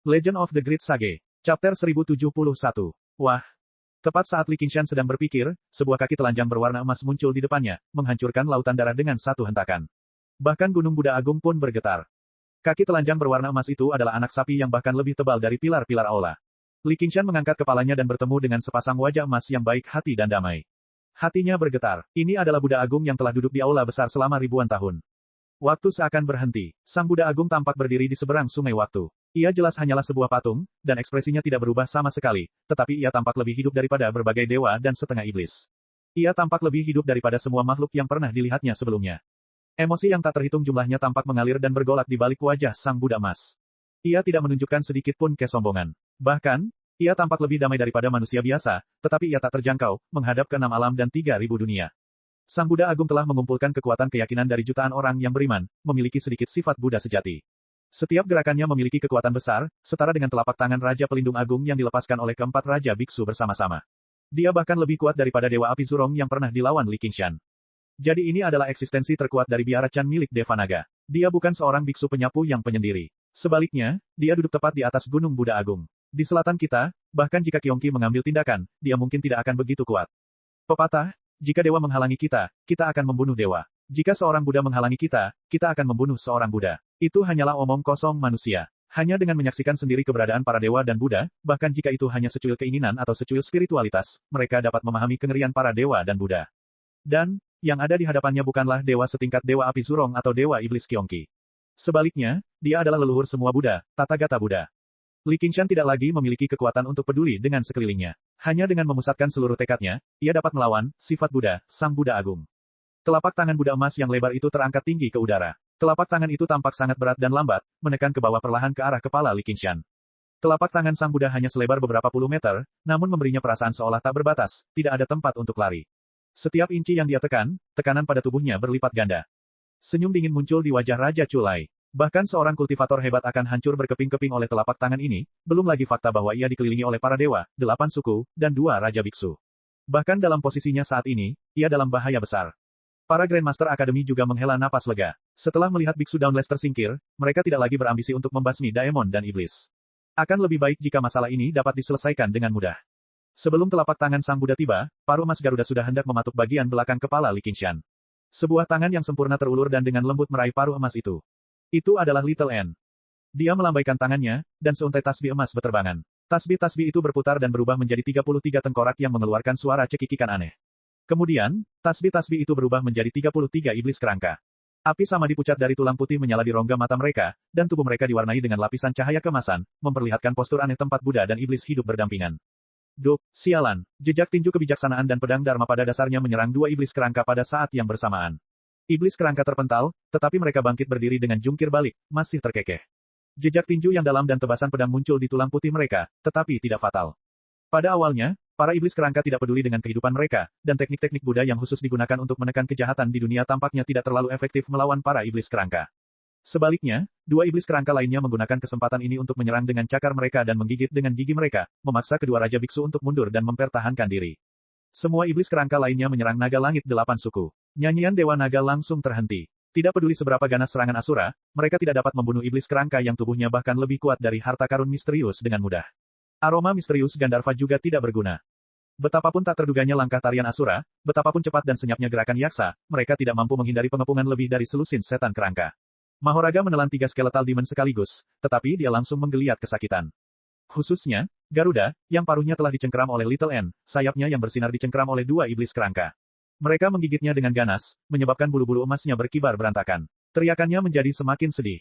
Legend of the Great Sage. Chapter 1071. Wah! Tepat saat Li Qingshan sedang berpikir, sebuah kaki telanjang berwarna emas muncul di depannya, menghancurkan lautan darah dengan satu hentakan. Bahkan Gunung Buddha Agung pun bergetar. Kaki telanjang berwarna emas itu adalah anak sapi yang bahkan lebih tebal dari pilar-pilar aula. Li Qingshan mengangkat kepalanya dan bertemu dengan sepasang wajah emas yang baik hati dan damai. Hatinya bergetar. Ini adalah Buddha Agung yang telah duduk di aula besar selama ribuan tahun. Waktu seakan berhenti. Sang Buddha Agung tampak berdiri di seberang sungai waktu. Ia jelas hanyalah sebuah patung, dan ekspresinya tidak berubah sama sekali, tetapi ia tampak lebih hidup daripada berbagai dewa dan setengah iblis. Ia tampak lebih hidup daripada semua makhluk yang pernah dilihatnya sebelumnya. Emosi yang tak terhitung jumlahnya tampak mengalir dan bergolak di balik wajah sang Buddha emas. Ia tidak menunjukkan sedikit pun kesombongan. Bahkan, ia tampak lebih damai daripada manusia biasa, tetapi ia tak terjangkau, menghadap ke 6 alam dan 3.000 dunia. Sang Buddha Agung telah mengumpulkan kekuatan keyakinan dari jutaan orang yang beriman, memiliki sedikit sifat Buddha sejati. Setiap gerakannya memiliki kekuatan besar, setara dengan telapak tangan Raja Pelindung Agung yang dilepaskan oleh keempat Raja Biksu bersama-sama. Dia bahkan lebih kuat daripada Dewa Api Zurong yang pernah dilawan Li Qingshan. Jadi ini adalah eksistensi terkuat dari biara Chan milik Devanaga. Dia bukan seorang biksu penyapu yang penyendiri. Sebaliknya, dia duduk tepat di atas Gunung Buddha Agung. Di selatan kita, bahkan jika Qiongqi mengambil tindakan, dia mungkin tidak akan begitu kuat. Pepatah, jika dewa menghalangi kita, kita akan membunuh dewa. Jika seorang Buddha menghalangi kita, kita akan membunuh seorang Buddha. Itu hanyalah omong kosong manusia. Hanya dengan menyaksikan sendiri keberadaan para dewa dan Buddha, bahkan jika itu hanya secuil keinginan atau secuil spiritualitas, mereka dapat memahami kengerian para dewa dan Buddha. Dan, yang ada di hadapannya bukanlah dewa setingkat Dewa Api Zurong atau Dewa Iblis Qiongqi. Sebaliknya, dia adalah leluhur semua Buddha, Tathagata Buddha. Li Qingshan tidak lagi memiliki kekuatan untuk peduli dengan sekelilingnya. Hanya dengan memusatkan seluruh tekadnya, ia dapat melawan sifat Buddha, Sang Buddha Agung. Telapak tangan Buddha emas yang lebar itu terangkat tinggi ke udara. Telapak tangan itu tampak sangat berat dan lambat, menekan ke bawah perlahan ke arah kepala Li Qingshan. Telapak tangan Sang Buddha hanya selebar beberapa puluh meter, namun memberinya perasaan seolah tak berbatas, tidak ada tempat untuk lari. Setiap inci yang dia tekan, tekanan pada tubuhnya berlipat ganda. Senyum dingin muncul di wajah Raja Culai. Bahkan seorang kultivator hebat akan hancur berkeping-keping oleh telapak tangan ini, belum lagi fakta bahwa ia dikelilingi oleh para dewa, 8 suku, dan 2 Raja Biksu. Bahkan dalam posisinya saat ini, ia dalam bahaya besar. Para Grandmaster Academy juga menghela napas lega. Setelah melihat Biksu Dauntless tersingkir, mereka tidak lagi berambisi untuk membasmi Daemon dan Iblis. Akan lebih baik jika masalah ini dapat diselesaikan dengan mudah. Sebelum telapak tangan Sang Buddha tiba, paruh emas Garuda sudah hendak mematuk bagian belakang kepala Li Qingshan. Sebuah tangan yang sempurna terulur dan dengan lembut meraih paruh emas itu. Itu adalah Little N. Dia melambaikan tangannya, dan seuntai tasbih emas berterbangan. Tasbih-tasbih itu berputar dan berubah menjadi 33 tengkorak yang mengeluarkan suara cekikikan aneh. Kemudian, tasbih-tasbih itu berubah menjadi 33 iblis kerangka. Api sama dipucat dari tulang putih menyala di rongga mata mereka, dan tubuh mereka diwarnai dengan lapisan cahaya kemasan, memperlihatkan postur aneh tempat Buddha dan iblis hidup berdampingan. Duk, sialan, jejak tinju kebijaksanaan dan pedang Dharma pada dasarnya menyerang 2 iblis kerangka pada saat yang bersamaan. Iblis kerangka terpental, tetapi mereka bangkit berdiri dengan jungkir balik, masih terkekeh. Jejak tinju yang dalam dan tebasan pedang muncul di tulang putih mereka, tetapi tidak fatal. Pada awalnya, para iblis kerangka tidak peduli dengan kehidupan mereka, dan teknik-teknik Buddha yang khusus digunakan untuk menekan kejahatan di dunia tampaknya tidak terlalu efektif melawan para iblis kerangka. Sebaliknya, 2 iblis kerangka lainnya menggunakan kesempatan ini untuk menyerang dengan cakar mereka dan menggigit dengan gigi mereka, memaksa kedua Raja Biksu untuk mundur dan mempertahankan diri. Semua iblis kerangka lainnya menyerang naga langit 8 suku. Nyanyian Dewa Naga langsung terhenti. Tidak peduli seberapa ganas serangan Asura, mereka tidak dapat membunuh iblis kerangka yang tubuhnya bahkan lebih kuat dari harta karun misterius dengan mudah. Aroma misterius Gandharva juga tidak berguna. Betapapun tak terduganya langkah tarian Asura, betapapun cepat dan senyapnya gerakan yaksa, mereka tidak mampu menghindari pengepungan lebih dari selusin setan kerangka. Mahoraga menelan 3 skeletal demon sekaligus, tetapi dia langsung menggeliat kesakitan. Khususnya, Garuda, yang paruhnya telah dicengkeram oleh Little N, sayapnya yang bersinar dicengkeram oleh 2 iblis kerangka. Mereka menggigitnya dengan ganas, menyebabkan bulu-bulu emasnya berkibar berantakan. Teriakannya menjadi semakin sedih.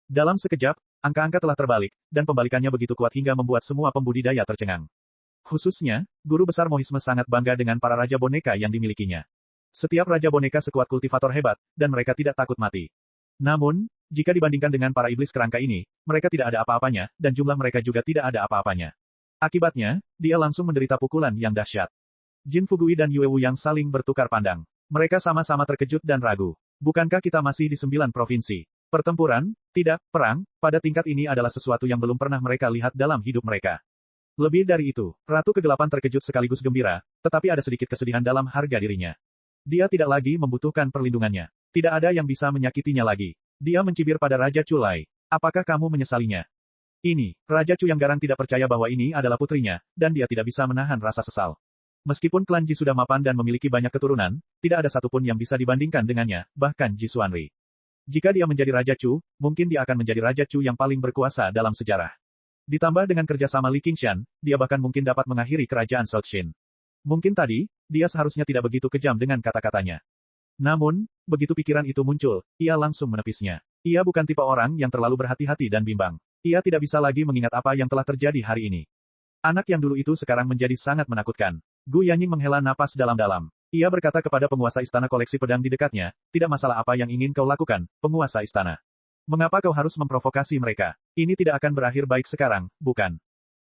Dalam sekejap, angka-angka telah terbalik, dan pembalikannya begitu kuat hingga membuat semua pembudidaya tercengang. Khususnya, guru besar Mohisme sangat bangga dengan para raja boneka yang dimilikinya. Setiap raja boneka sekuat kultivator hebat, dan mereka tidak takut mati. Namun, jika dibandingkan dengan para iblis kerangka ini, mereka tidak ada apa-apanya, dan jumlah mereka juga tidak ada apa-apanya. Akibatnya, dia langsung menderita pukulan yang dahsyat. Jin Fugui dan Yue Wu yang saling bertukar pandang. Mereka sama-sama terkejut dan ragu. Bukankah kita masih di 9 provinsi? Pertempuran, tidak, perang, pada tingkat ini adalah sesuatu yang belum pernah mereka lihat dalam hidup mereka. Lebih dari itu, Ratu Kegelapan terkejut sekaligus gembira, tetapi ada sedikit kesedihan dalam harga dirinya. Dia tidak lagi membutuhkan perlindungannya. Tidak ada yang bisa menyakitinya lagi. Dia mencibir pada Raja Culai. Apakah kamu menyesalinya? Ini, Raja Chu yang garang tidak percaya bahwa ini adalah putrinya, dan dia tidak bisa menahan rasa sesal. Meskipun klan Ji sudah mapan dan memiliki banyak keturunan, tidak ada satupun yang bisa dibandingkan dengannya, bahkan Ji Xuanri. Jika dia menjadi Raja Chu, mungkin dia akan menjadi Raja Chu yang paling berkuasa dalam sejarah. Ditambah dengan kerjasama Li Qingshan, dia bahkan mungkin dapat mengakhiri kerajaan South Shin. Mungkin tadi, dia seharusnya tidak begitu kejam dengan kata-katanya. Namun, begitu pikiran itu muncul, ia langsung menepisnya. Ia bukan tipe orang yang terlalu berhati-hati dan bimbang. Ia tidak bisa lagi mengingat apa yang telah terjadi hari ini. Anak yang dulu itu sekarang menjadi sangat menakutkan. Gu Yanying menghela napas dalam-dalam. Ia berkata kepada penguasa istana koleksi pedang di dekatnya, tidak masalah apa yang ingin kau lakukan, penguasa istana. Mengapa kau harus memprovokasi mereka? Ini tidak akan berakhir baik sekarang, bukan?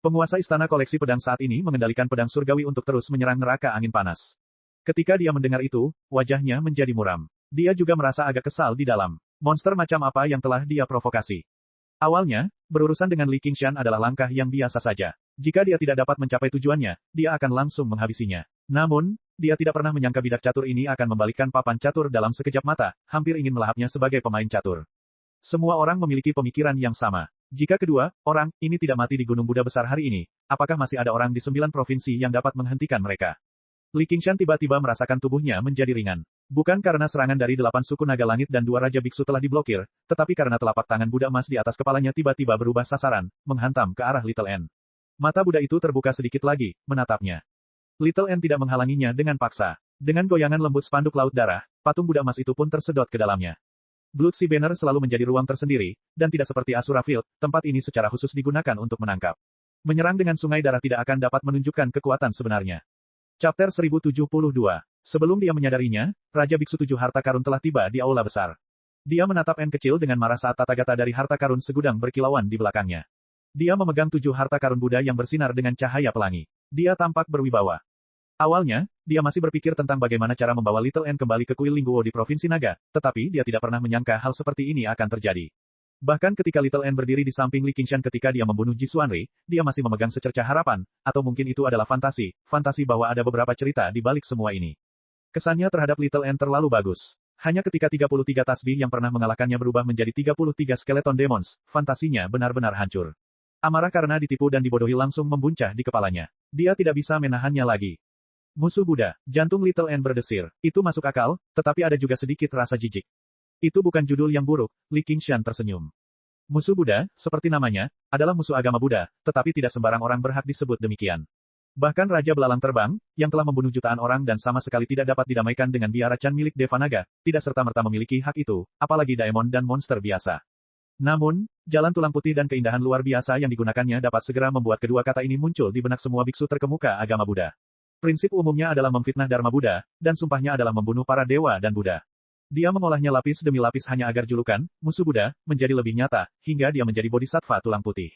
Penguasa istana koleksi pedang saat ini mengendalikan pedang surgawi untuk terus menyerang neraka angin panas. Ketika dia mendengar itu, wajahnya menjadi muram. Dia juga merasa agak kesal di dalam. Monster macam apa yang telah dia provokasi? Awalnya, berurusan dengan Li Qingshan adalah langkah yang biasa saja. Jika dia tidak dapat mencapai tujuannya, dia akan langsung menghabisinya. Namun, dia tidak pernah menyangka bidak catur ini akan membalikkan papan catur dalam sekejap mata, hampir ingin melahapnya sebagai pemain catur. Semua orang memiliki pemikiran yang sama. Jika kedua orang ini tidak mati di Gunung Buddha besar hari ini, apakah masih ada orang di 9 provinsi yang dapat menghentikan mereka? Li Qingshan tiba-tiba merasakan tubuhnya menjadi ringan. Bukan karena serangan dari 8 suku naga langit dan 2 raja biksu telah diblokir, tetapi karena telapak tangan Buddha emas di atas kepalanya tiba-tiba berubah sasaran, menghantam ke arah Little N. Mata Buddha itu terbuka sedikit lagi, menatapnya. Little N tidak menghalanginya dengan paksa. Dengan goyangan lembut spanduk laut darah, patung Buddha emas itu pun tersedot ke dalamnya. Blood Sea Banner selalu menjadi ruang tersendiri, dan tidak seperti Asura Field, tempat ini secara khusus digunakan untuk menangkap. Menyerang dengan sungai darah tidak akan dapat menunjukkan kekuatan sebenarnya. Chapter 1072. Sebelum dia menyadarinya, Raja Biksu 7 harta karun telah tiba di aula besar. Dia menatap N kecil dengan marah saat tata-gata dari harta karun segudang berkilauan di belakangnya. Dia memegang 7 harta karun Buddha yang bersinar dengan cahaya pelangi. Dia tampak berwibawa. Awalnya, dia masih berpikir tentang bagaimana cara membawa Little N kembali ke kuil Lingguo di Provinsi Naga, tetapi dia tidak pernah menyangka hal seperti ini akan terjadi. Bahkan ketika Little N berdiri di samping Li Qingshan ketika dia membunuh Ji Xuanri, dia masih memegang secercah harapan, atau mungkin itu adalah fantasi bahwa ada beberapa cerita di balik semua ini. Kesannya terhadap Little N terlalu bagus. Hanya ketika 33 tasbih yang pernah mengalahkannya berubah menjadi 33 skeleton demons, fantasinya benar-benar hancur. Amarah karena ditipu dan dibodohi langsung membuncah di kepalanya. Dia tidak bisa menahannya lagi. Musuh Buddha, jantung Little N berdesir. Itu masuk akal, tetapi ada juga sedikit rasa jijik. Itu bukan judul yang buruk, Li Qingshan tersenyum. Musuh Buddha, seperti namanya, adalah musuh agama Buddha, tetapi tidak sembarang orang berhak disebut demikian. Bahkan Raja Belalang Terbang, yang telah membunuh jutaan orang dan sama sekali tidak dapat didamaikan dengan biara Chan milik Devanaga, tidak serta-merta memiliki hak itu, apalagi daemon dan monster biasa. Namun, jalan tulang putih dan keindahan luar biasa yang digunakannya dapat segera membuat kedua kata ini muncul di benak semua biksu terkemuka agama Buddha. Prinsip umumnya adalah memfitnah Dharma Buddha, dan sumpahnya adalah membunuh para dewa dan Buddha. Dia mengolahnya lapis demi lapis hanya agar julukan, musuh Buddha, menjadi lebih nyata, hingga dia menjadi bodhisattva tulang putih.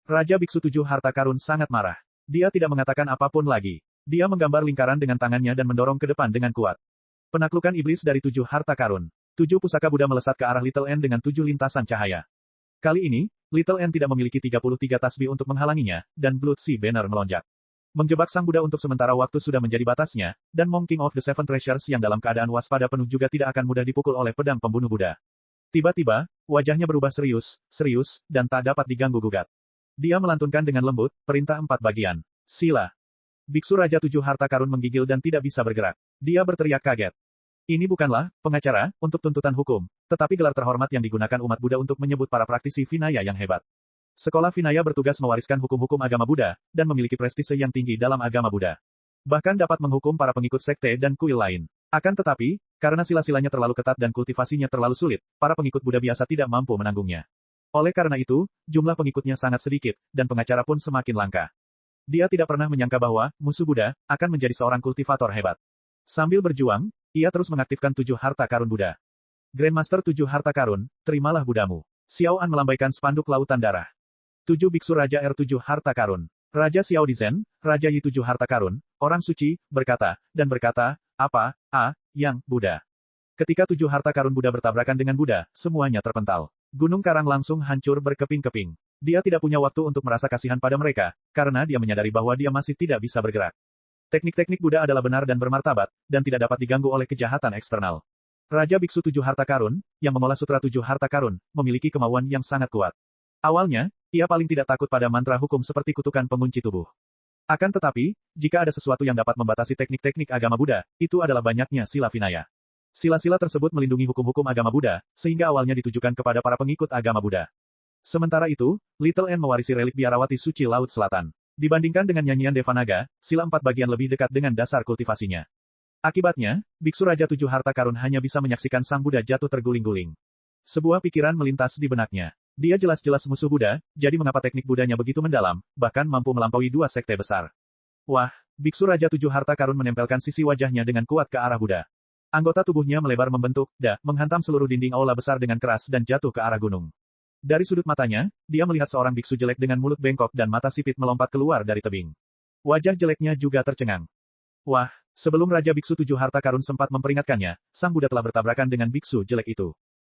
Raja Biksu 7 harta karun sangat marah. Dia tidak mengatakan apapun lagi. Dia menggambar lingkaran dengan tangannya dan mendorong ke depan dengan kuat. Penaklukan iblis dari 7 harta karun. 7 pusaka Buddha melesat ke arah Little N dengan 7 lintasan cahaya. Kali ini, Little N tidak memiliki 33 tasbih untuk menghalanginya, dan Blood Sea Banner melonjak. Menjebak sang Buddha untuk sementara waktu sudah menjadi batasnya, dan Monk King of the Seven Treasures yang dalam keadaan waspada penuh juga tidak akan mudah dipukul oleh pedang pembunuh Buddha. Tiba-tiba, wajahnya berubah serius, dan tak dapat diganggu-gugat. Dia melantunkan dengan lembut, perintah 4 bagian. Sila. Biksu Raja 7 harta karun menggigil dan tidak bisa bergerak. Dia berteriak kaget. Ini bukanlah pengacara untuk tuntutan hukum, tetapi gelar terhormat yang digunakan umat Buddha untuk menyebut para praktisi Vinaya yang hebat. Sekolah Vinaya bertugas mewariskan hukum-hukum agama Buddha, dan memiliki prestise yang tinggi dalam agama Buddha. Bahkan dapat menghukum para pengikut sekte dan kuil lain. Akan tetapi, karena sila-silanya terlalu ketat dan kultivasinya terlalu sulit, para pengikut Buddha biasa tidak mampu menanggungnya. Oleh karena itu, jumlah pengikutnya sangat sedikit, dan pengacara pun semakin langka. Dia tidak pernah menyangka bahwa musuh Buddha akan menjadi seorang kultivator hebat. Sambil berjuang, ia terus mengaktifkan 7 harta karun Buddha. Grandmaster 7 harta karun, terimalah Buddhamu. Xiao An melambaikan spanduk lautan darah. 7 Biksu Raja R7 harta karun. Raja Xiao Dizen, Raja Yi 7 harta karun, orang suci, berkata, apa, yang, Buddha. Ketika 7 harta karun Buddha bertabrakan dengan Buddha, semuanya terpental. Gunung Karang langsung hancur berkeping-keping. Dia tidak punya waktu untuk merasa kasihan pada mereka, karena dia menyadari bahwa dia masih tidak bisa bergerak. Teknik-teknik Buddha adalah benar dan bermartabat, dan tidak dapat diganggu oleh kejahatan eksternal. Raja Biksu 7 harta karun, yang mengolah sutra 7 harta karun, memiliki kemauan yang sangat kuat. Awalnya, Ia paling tidak takut pada mantra hukum seperti kutukan pengunci tubuh. Akan tetapi, jika ada sesuatu yang dapat membatasi teknik-teknik agama Buddha, itu adalah banyaknya sila Vinaya. Sila-sila tersebut melindungi hukum-hukum agama Buddha, sehingga awalnya ditujukan kepada para pengikut agama Buddha. Sementara itu, Little N mewarisi relik biarawati suci Laut Selatan. Dibandingkan dengan nyanyian Devanaga, sila 4 bagian lebih dekat dengan dasar kultivasinya. Akibatnya, Biksu Raja 7 Harta Karun hanya bisa menyaksikan Sang Buddha jatuh terguling-guling. Sebuah pikiran melintas di benaknya. Dia jelas-jelas musuh Buddha, jadi mengapa teknik Buddhanya begitu mendalam, bahkan mampu melampaui 2 sekte besar. Wah, Biksu Raja 7 Harta Karun menempelkan sisi wajahnya dengan kuat ke arah Buddha. Anggota tubuhnya melebar membentuk, menghantam seluruh dinding aula besar dengan keras dan jatuh ke arah gunung. Dari sudut matanya, dia melihat seorang biksu jelek dengan mulut bengkok dan mata sipit melompat keluar dari tebing. Wajah jeleknya juga tercengang. Wah, sebelum Raja Biksu 7 Harta Karun sempat memperingatkannya, Sang Buddha telah bertabrakan dengan biksu jelek itu.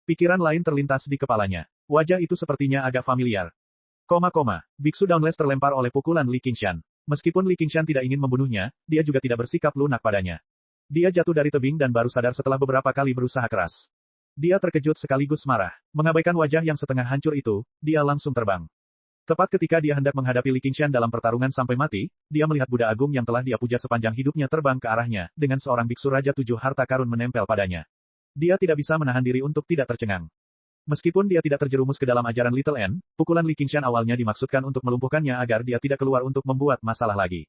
Pikiran lain terlintas di kepalanya. Wajah itu sepertinya agak familiar. Biksu Dauntless terlempar oleh pukulan Li Qingshan. Meskipun Li Qingshan tidak ingin membunuhnya, dia juga tidak bersikap lunak padanya. Dia jatuh dari tebing dan baru sadar setelah beberapa kali berusaha keras. Dia terkejut sekaligus marah. Mengabaikan wajah yang setengah hancur itu, dia langsung terbang. Tepat ketika dia hendak menghadapi Li Qingshan dalam pertarungan sampai mati, dia melihat Buddha Agung yang telah dia puja sepanjang hidupnya terbang ke arahnya, dengan seorang biksu Raja 7 Harta Karun menempel padanya. Dia tidak bisa menahan diri untuk tidak tercengang. Meskipun dia tidak terjerumus ke dalam ajaran Little N, pukulan Li Qingshan awalnya dimaksudkan untuk melumpuhkannya agar dia tidak keluar untuk membuat masalah lagi.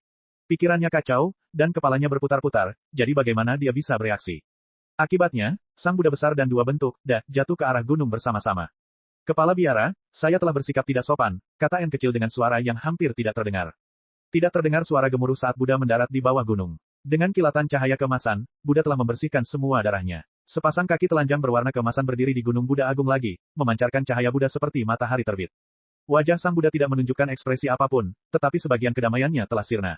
Pikirannya kacau, dan kepalanya berputar-putar, jadi bagaimana dia bisa bereaksi? Akibatnya, Sang Buddha besar dan 2 bentuk, jatuh ke arah gunung bersama-sama. Kepala biara, saya telah bersikap tidak sopan, kata N kecil dengan suara yang hampir tidak terdengar. Tidak terdengar suara gemuruh saat Buddha mendarat di bawah gunung. Dengan kilatan cahaya keemasan, Buddha telah membersihkan semua darahnya. Sepasang kaki telanjang berwarna keemasan berdiri di gunung Buddha Agung lagi, memancarkan cahaya Buddha seperti matahari terbit. Wajah Sang Buddha tidak menunjukkan ekspresi apapun, tetapi sebagian kedamaiannya telah sirna.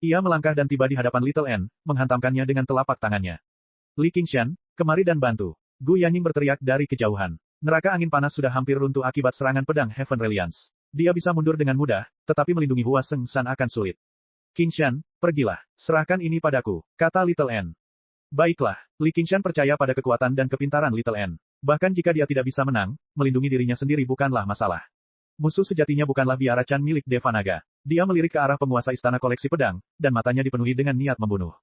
Ia melangkah dan tiba di hadapan Little N, menghantamkannya dengan telapak tangannya. Li Qingshan, kemari dan bantu. Gu Yanying berteriak dari kejauhan. Neraka angin panas sudah hampir runtuh akibat serangan pedang Heaven Reliance. Dia bisa mundur dengan mudah, tetapi melindungi Hua Seng San akan sulit. Qingshan, pergilah, serahkan ini padaku, kata Little N. Baiklah, Li Qingshan percaya pada kekuatan dan kepintaran Little N. Bahkan jika dia tidak bisa menang, melindungi dirinya sendiri bukanlah masalah. Musuh sejatinya bukanlah biara Chan milik Devanaga. Dia melirik ke arah penguasa istana koleksi pedang, dan matanya dipenuhi dengan niat membunuh.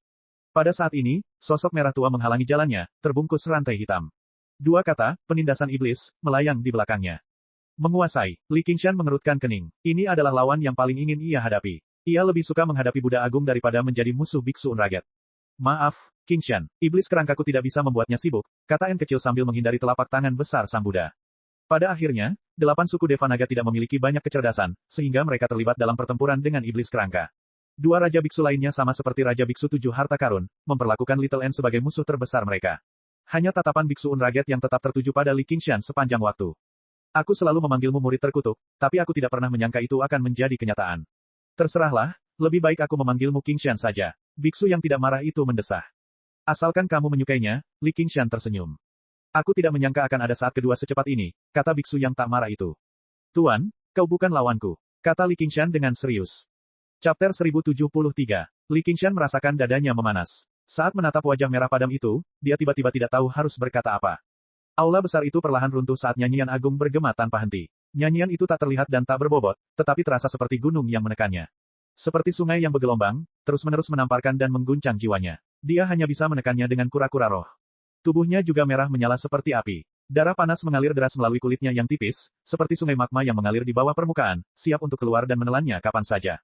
Pada saat ini, sosok merah tua menghalangi jalannya, terbungkus rantai hitam. 2 kata, penindasan iblis, melayang di belakangnya. Menguasai, Li Qingshan mengerutkan kening. Ini adalah lawan yang paling ingin ia hadapi. Ia lebih suka menghadapi Buddha Agung daripada menjadi musuh Biksu Unraget. Maaf, Qingshan, iblis kerangkaku tidak bisa membuatnya sibuk, kata N kecil sambil menghindari telapak tangan besar Sang Buddha. Pada akhirnya, 8 suku Devanaga tidak memiliki banyak kecerdasan, sehingga mereka terlibat dalam pertempuran dengan iblis kerangka. 2 Raja Biksu lainnya sama seperti Raja Biksu 7 Harta Karun, memperlakukan Little N sebagai musuh terbesar mereka. Hanya tatapan Biksu Unraget yang tetap tertuju pada Li Qingshan sepanjang waktu. Aku selalu memanggilmu murid terkutuk, tapi aku tidak pernah menyangka itu akan menjadi kenyataan. Terserahlah, lebih baik aku memanggilmu Qingshan saja. Biksu yang tidak marah itu mendesah. Asalkan kamu menyukainya, Li Qingshan tersenyum. Aku tidak menyangka akan ada saat kedua secepat ini, kata biksu yang tak marah itu. Tuan, kau bukan lawanku, kata Li Qingshan dengan serius. Chapter 1073. Li Qingshan merasakan dadanya memanas. Saat menatap wajah merah padam itu, dia tiba-tiba tidak tahu harus berkata apa. Aula besar itu perlahan runtuh saat nyanyian agung bergema tanpa henti. Nyanyian itu tak terlihat dan tak berbobot, tetapi terasa seperti gunung yang menekannya. Seperti sungai yang bergelombang, terus-menerus menamparkan dan mengguncang jiwanya. Dia hanya bisa menekannya dengan kura-kura roh. Tubuhnya juga merah menyala seperti api. Darah panas mengalir deras melalui kulitnya yang tipis, seperti sungai magma yang mengalir di bawah permukaan, siap untuk keluar dan menelannya kapan saja.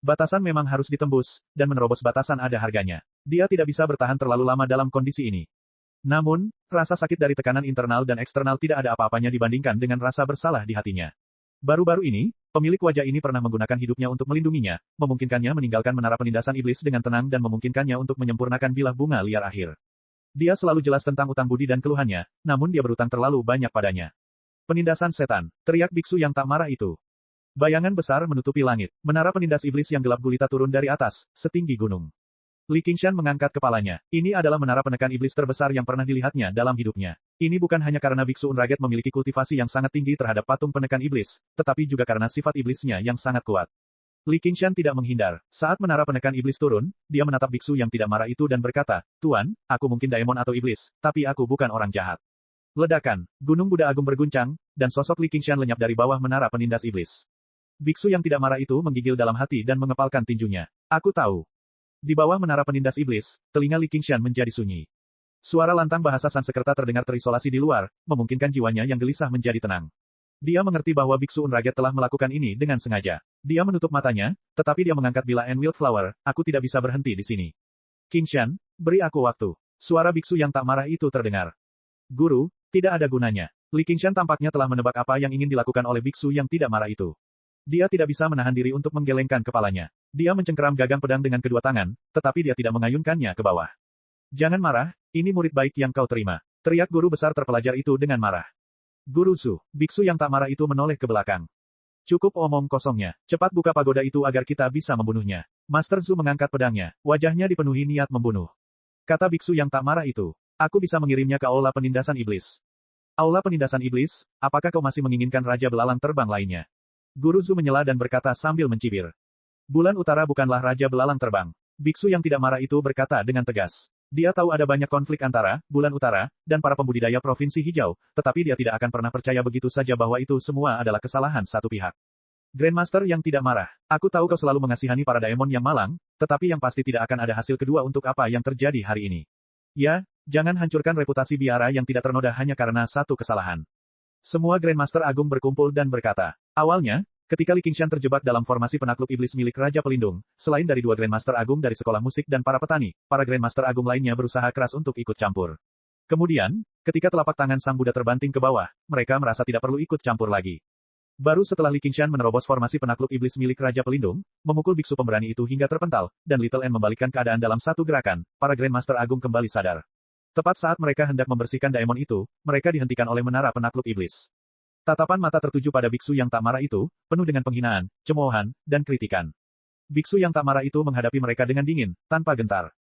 Batasan memang harus ditembus, dan menerobos batasan ada harganya. Dia tidak bisa bertahan terlalu lama dalam kondisi ini. Namun, rasa sakit dari tekanan internal dan eksternal tidak ada apa-apanya dibandingkan dengan rasa bersalah di hatinya. Baru-baru ini, pemilik wajah ini pernah menggunakan hidupnya untuk melindunginya, memungkinkannya meninggalkan menara penindasan iblis dengan tenang dan memungkinkannya untuk menyempurnakan bilah bunga liar akhir. Dia selalu jelas tentang utang budi dan keluhannya, namun dia berutang terlalu banyak padanya. Penindasan setan, teriak biksu yang tak marah itu. Bayangan besar menutupi langit. Menara penindas iblis yang gelap gulita turun dari atas, setinggi gunung. Li Qingshan mengangkat kepalanya. Ini adalah menara penekan iblis terbesar yang pernah dilihatnya dalam hidupnya. Ini bukan hanya karena Biksu Unraget memiliki kultivasi yang sangat tinggi terhadap patung penekan iblis, tetapi juga karena sifat iblisnya yang sangat kuat. Li Qingshan tidak menghindar. Saat menara penekan iblis turun, dia menatap biksu yang tidak marah itu dan berkata, "Tuan, aku mungkin daemon atau iblis, tapi aku bukan orang jahat." Ledakan, Gunung Buddha Agung berguncang, dan sosok Li Qingshan lenyap dari bawah menara penindas iblis. Biksu yang tidak marah itu menggigil dalam hati dan mengepalkan tinjunya. Aku tahu. Di bawah menara penindas iblis, telinga Li Qingshan menjadi sunyi. Suara lantang bahasa Sanskerta terdengar terisolasi di luar, memungkinkan jiwanya yang gelisah menjadi tenang. Dia mengerti bahwa Biksu Unraget telah melakukan ini dengan sengaja. Dia menutup matanya, tetapi dia mengangkat bila and Wildflower, aku tidak bisa berhenti di sini. Qingshan, beri aku waktu. Suara biksu yang tak marah itu terdengar. Guru, tidak ada gunanya. Li Qingshan tampaknya telah menebak apa yang ingin dilakukan oleh biksu yang tidak marah itu. Dia tidak bisa menahan diri untuk menggelengkan kepalanya. Dia mencengkeram gagang pedang dengan kedua tangan, tetapi dia tidak mengayunkannya ke bawah. Jangan marah, ini murid baik yang kau terima. Teriak guru besar terpelajar itu dengan marah. Guru Su, biksu yang tak marah itu menoleh ke belakang. Cukup omong kosongnya. Cepat buka pagoda itu agar kita bisa membunuhnya. Master Zu mengangkat pedangnya. Wajahnya dipenuhi niat membunuh. Kata biksu yang tak marah itu. Aku bisa mengirimnya ke aula penindasan iblis. Aula penindasan iblis, apakah kau masih menginginkan Raja Belalang terbang lainnya? Guru Zu menyela dan berkata sambil mencibir. Bulan Utara bukanlah Raja Belalang terbang. Biksu yang tidak marah itu berkata dengan tegas. Dia tahu ada banyak konflik antara Bulan Utara dan para pembudidaya Provinsi Hijau, tetapi dia tidak akan pernah percaya begitu saja bahwa itu semua adalah kesalahan satu pihak. Grandmaster yang tidak marah, aku tahu kau selalu mengasihani para daemon yang malang, tetapi yang pasti tidak akan ada hasil kedua untuk apa yang terjadi hari ini. Ya, jangan hancurkan reputasi biara yang tidak ternoda hanya karena satu kesalahan. Semua Grandmaster Agung berkumpul dan berkata, awalnya, ketika Li Qingshan terjebak dalam formasi penakluk iblis milik Raja Pelindung, selain dari dua Grandmaster Agung dari sekolah musik dan para petani, para Grandmaster Agung lainnya berusaha keras untuk ikut campur. Kemudian, ketika telapak tangan Sang Buddha terbanting ke bawah, mereka merasa tidak perlu ikut campur lagi. Baru setelah Li Qingshan menerobos formasi penakluk iblis milik Raja Pelindung, memukul biksu pemberani itu hingga terpental, dan Little N membalikkan keadaan dalam satu gerakan, para Grandmaster Agung kembali sadar. Tepat saat mereka hendak membersihkan daemon itu, mereka dihentikan oleh menara penakluk iblis. Tatapan mata tertuju pada biksu yang tak marah itu, penuh dengan penghinaan, cemoohan, dan kritikan. Biksu yang tak marah itu menghadapi mereka dengan dingin, tanpa gentar.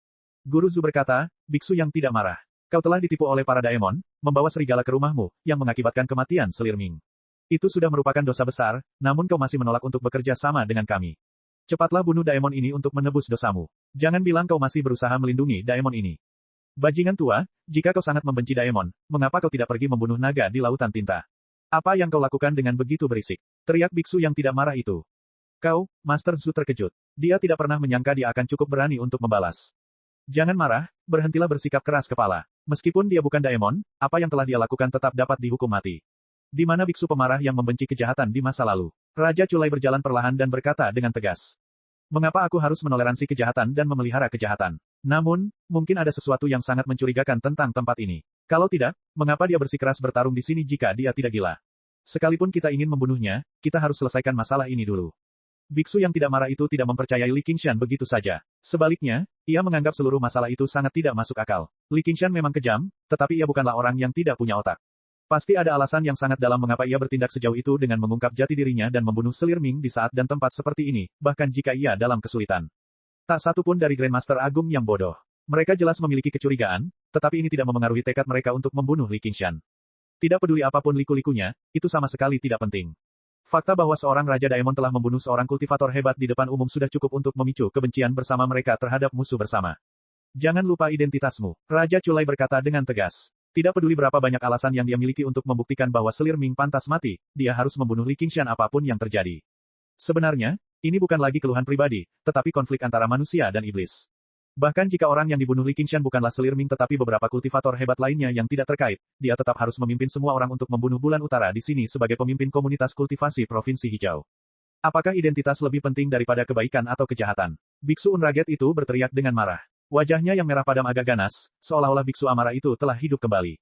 Guru Zu berkata, biksu yang tidak marah. Kau telah ditipu oleh para daemon, membawa serigala ke rumahmu, yang mengakibatkan kematian Selirming. Itu sudah merupakan dosa besar, namun kau masih menolak untuk bekerja sama dengan kami. Cepatlah bunuh daemon ini untuk menebus dosamu. Jangan bilang kau masih berusaha melindungi daemon ini. Bajingan tua, jika kau sangat membenci daemon, mengapa kau tidak pergi membunuh naga di lautan tinta? Apa yang kau lakukan dengan begitu berisik? Teriak biksu yang tidak marah itu. Kau, Master Zu terkejut. Dia tidak pernah menyangka dia akan cukup berani untuk membalas. Jangan marah, berhentilah bersikap keras kepala. Meskipun dia bukan daemon, apa yang telah dia lakukan tetap dapat dihukum mati. Di mana biksu pemarah yang membenci kejahatan di masa lalu? Raja Culai berjalan perlahan dan berkata dengan tegas. Mengapa aku harus menoleransi kejahatan dan memelihara kejahatan? Namun, mungkin ada sesuatu yang sangat mencurigakan tentang tempat ini. Kalau tidak, mengapa dia bersikeras bertarung di sini jika dia tidak gila? Sekalipun kita ingin membunuhnya, kita harus selesaikan masalah ini dulu. Biksu yang tidak marah itu tidak mempercayai Li Qingshan begitu saja. Sebaliknya, ia menganggap seluruh masalah itu sangat tidak masuk akal. Li Qingshan memang kejam, tetapi ia bukanlah orang yang tidak punya otak. Pasti ada alasan yang sangat dalam mengapa ia bertindak sejauh itu dengan mengungkap jati dirinya dan membunuh Selirming di saat dan tempat seperti ini, bahkan jika ia dalam kesulitan. Tak satu pun dari Grandmaster Agung yang bodoh. Mereka jelas memiliki kecurigaan, tetapi ini tidak memengaruhi tekad mereka untuk membunuh Li Qingshan. Tidak peduli apapun liku-likunya, itu sama sekali tidak penting. Fakta bahwa seorang Raja Daemon telah membunuh seorang kultivator hebat di depan umum sudah cukup untuk memicu kebencian bersama mereka terhadap musuh bersama. Jangan lupa identitasmu, Raja Culai berkata dengan tegas. Tidak peduli berapa banyak alasan yang dia miliki untuk membuktikan bahwa Selirming pantas mati, dia harus membunuh Li Qingshan apapun yang terjadi. Sebenarnya, ini bukan lagi keluhan pribadi, tetapi konflik antara manusia dan iblis. Bahkan jika orang yang dibunuh Li Qingshan bukanlah Selirming tetapi beberapa kultivator hebat lainnya yang tidak terkait, dia tetap harus memimpin semua orang untuk membunuh Bulan Utara di sini sebagai pemimpin komunitas kultivasi Provinsi Hijau. Apakah identitas lebih penting daripada kebaikan atau kejahatan? Biksu Unraget itu berteriak dengan marah. Wajahnya yang merah padam agak ganas, seolah-olah biksu amarah itu telah hidup kembali.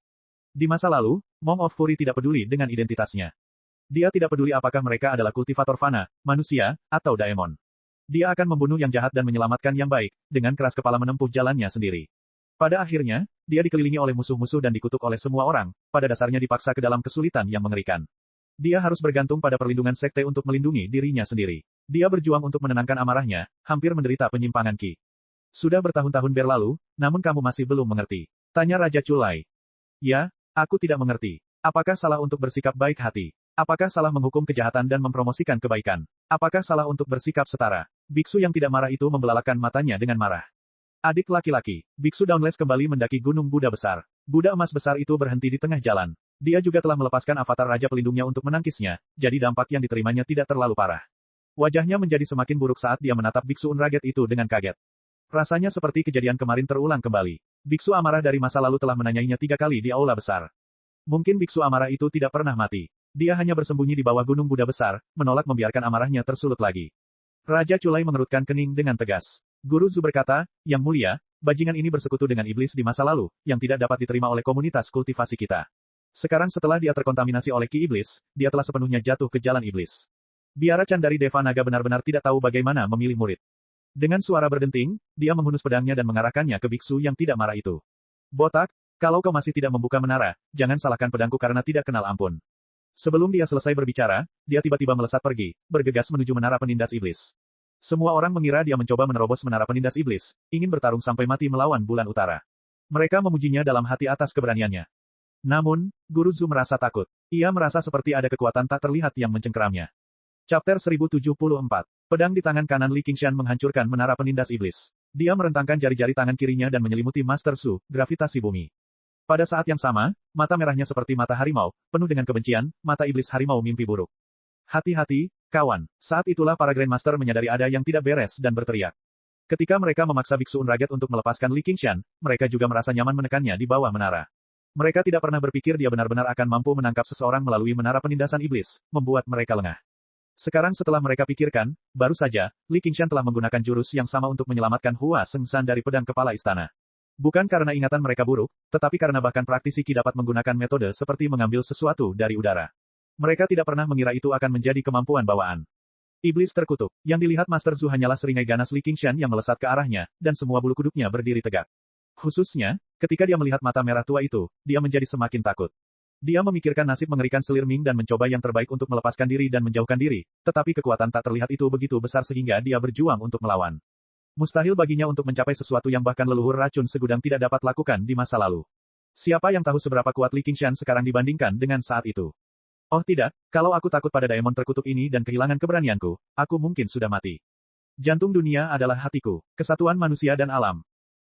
Di masa lalu, Monk of Fury tidak peduli dengan identitasnya. Dia tidak peduli apakah mereka adalah kultivator fana, manusia, atau daemon. Dia akan membunuh yang jahat dan menyelamatkan yang baik, dengan keras kepala menempuh jalannya sendiri. Pada akhirnya, dia dikelilingi oleh musuh-musuh dan dikutuk oleh semua orang, pada dasarnya dipaksa ke dalam kesulitan yang mengerikan. Dia harus bergantung pada perlindungan sekte untuk melindungi dirinya sendiri. Dia berjuang untuk menenangkan amarahnya, hampir menderita penyimpangan Qi. Sudah bertahun-tahun berlalu, namun kamu masih belum mengerti. Tanya Raja Culai. Ya, aku tidak mengerti. Apakah salah untuk bersikap baik hati? Apakah salah menghukum kejahatan dan mempromosikan kebaikan? Apakah salah untuk bersikap setara? Biksu yang tidak marah itu membelalakan matanya dengan marah. Adik laki-laki, Biksu Dauntless kembali mendaki Gunung Buddha besar. Buddha emas besar itu berhenti di tengah jalan. Dia juga telah melepaskan avatar Raja Pelindungnya untuk menangkisnya, jadi dampak yang diterimanya tidak terlalu parah. Wajahnya menjadi semakin buruk saat dia menatap Biksu Unraget itu dengan kaget. Rasanya seperti kejadian kemarin terulang kembali. Biksu amarah dari masa lalu telah menanyainya 3 kali di aula besar. Mungkin biksu amarah itu tidak pernah mati. Dia hanya bersembunyi di bawah gunung Buddha besar, menolak membiarkan amarahnya tersulut lagi. Raja Culai mengerutkan kening dengan tegas. Guru Zu berkata, Yang Mulia, bajingan ini bersekutu dengan iblis di masa lalu, yang tidak dapat diterima oleh komunitas kultivasi kita. Sekarang setelah dia terkontaminasi oleh Ki Iblis, dia telah sepenuhnya jatuh ke jalan iblis. Biara Chan dari Deva Naga benar-benar tidak tahu bagaimana memilih murid. Dengan suara berdenting, dia menghunus pedangnya dan mengarahkannya ke biksu yang tidak marah itu. Botak, kalau kau masih tidak membuka menara, jangan salahkan pedangku karena tidak kenal ampun. Sebelum dia selesai berbicara, dia tiba-tiba melesat pergi, bergegas menuju menara penindas iblis. Semua orang mengira dia mencoba menerobos menara penindas iblis, ingin bertarung sampai mati melawan bulan utara. Mereka memujinya dalam hati atas keberaniannya. Namun, Guru Zu merasa takut. Ia merasa seperti ada kekuatan tak terlihat yang mencengkeramnya. Chapter 1074. Pedang di tangan kanan Li Qingshan menghancurkan menara penindas iblis. Dia merentangkan jari-jari tangan kirinya dan menyelimuti Master Su, gravitasi bumi. Pada saat yang sama, mata merahnya seperti mata harimau, penuh dengan kebencian, mata iblis harimau mimpi buruk. Hati-hati, kawan. Saat itulah para Grandmaster menyadari ada yang tidak beres dan berteriak. Ketika mereka memaksa Biksu Unraget untuk melepaskan Li Qingshan, mereka juga merasa nyaman menekannya di bawah menara. Mereka tidak pernah berpikir dia benar-benar akan mampu menangkap seseorang melalui menara penindasan iblis, membuat mereka lengah. Sekarang setelah mereka pikirkan, baru saja, Li Qingshan telah menggunakan jurus yang sama untuk menyelamatkan Hua Sengshan dari pedang kepala istana. Bukan karena ingatan mereka buruk, tetapi karena bahkan praktisi Qi dapat menggunakan metode seperti mengambil sesuatu dari udara. Mereka tidak pernah mengira itu akan menjadi kemampuan bawaan. Iblis terkutuk. Yang dilihat Master Zu hanyalah seringai ganas Li Qingshan yang melesat ke arahnya, dan semua bulu kuduknya berdiri tegak. Khususnya, ketika dia melihat mata merah tua itu, dia menjadi semakin takut. Dia memikirkan nasib mengerikan selir Ming dan mencoba yang terbaik untuk melepaskan diri dan menjauhkan diri, tetapi kekuatan tak terlihat itu begitu besar sehingga dia berjuang untuk melawan. Mustahil baginya untuk mencapai sesuatu yang bahkan leluhur racun segudang tidak dapat lakukan di masa lalu. Siapa yang tahu seberapa kuat Li Qingshan sekarang dibandingkan dengan saat itu? Oh tidak, kalau aku takut pada daemon terkutuk ini dan kehilangan keberanianku, aku mungkin sudah mati. Jantung dunia adalah hatiku, kesatuan manusia dan alam.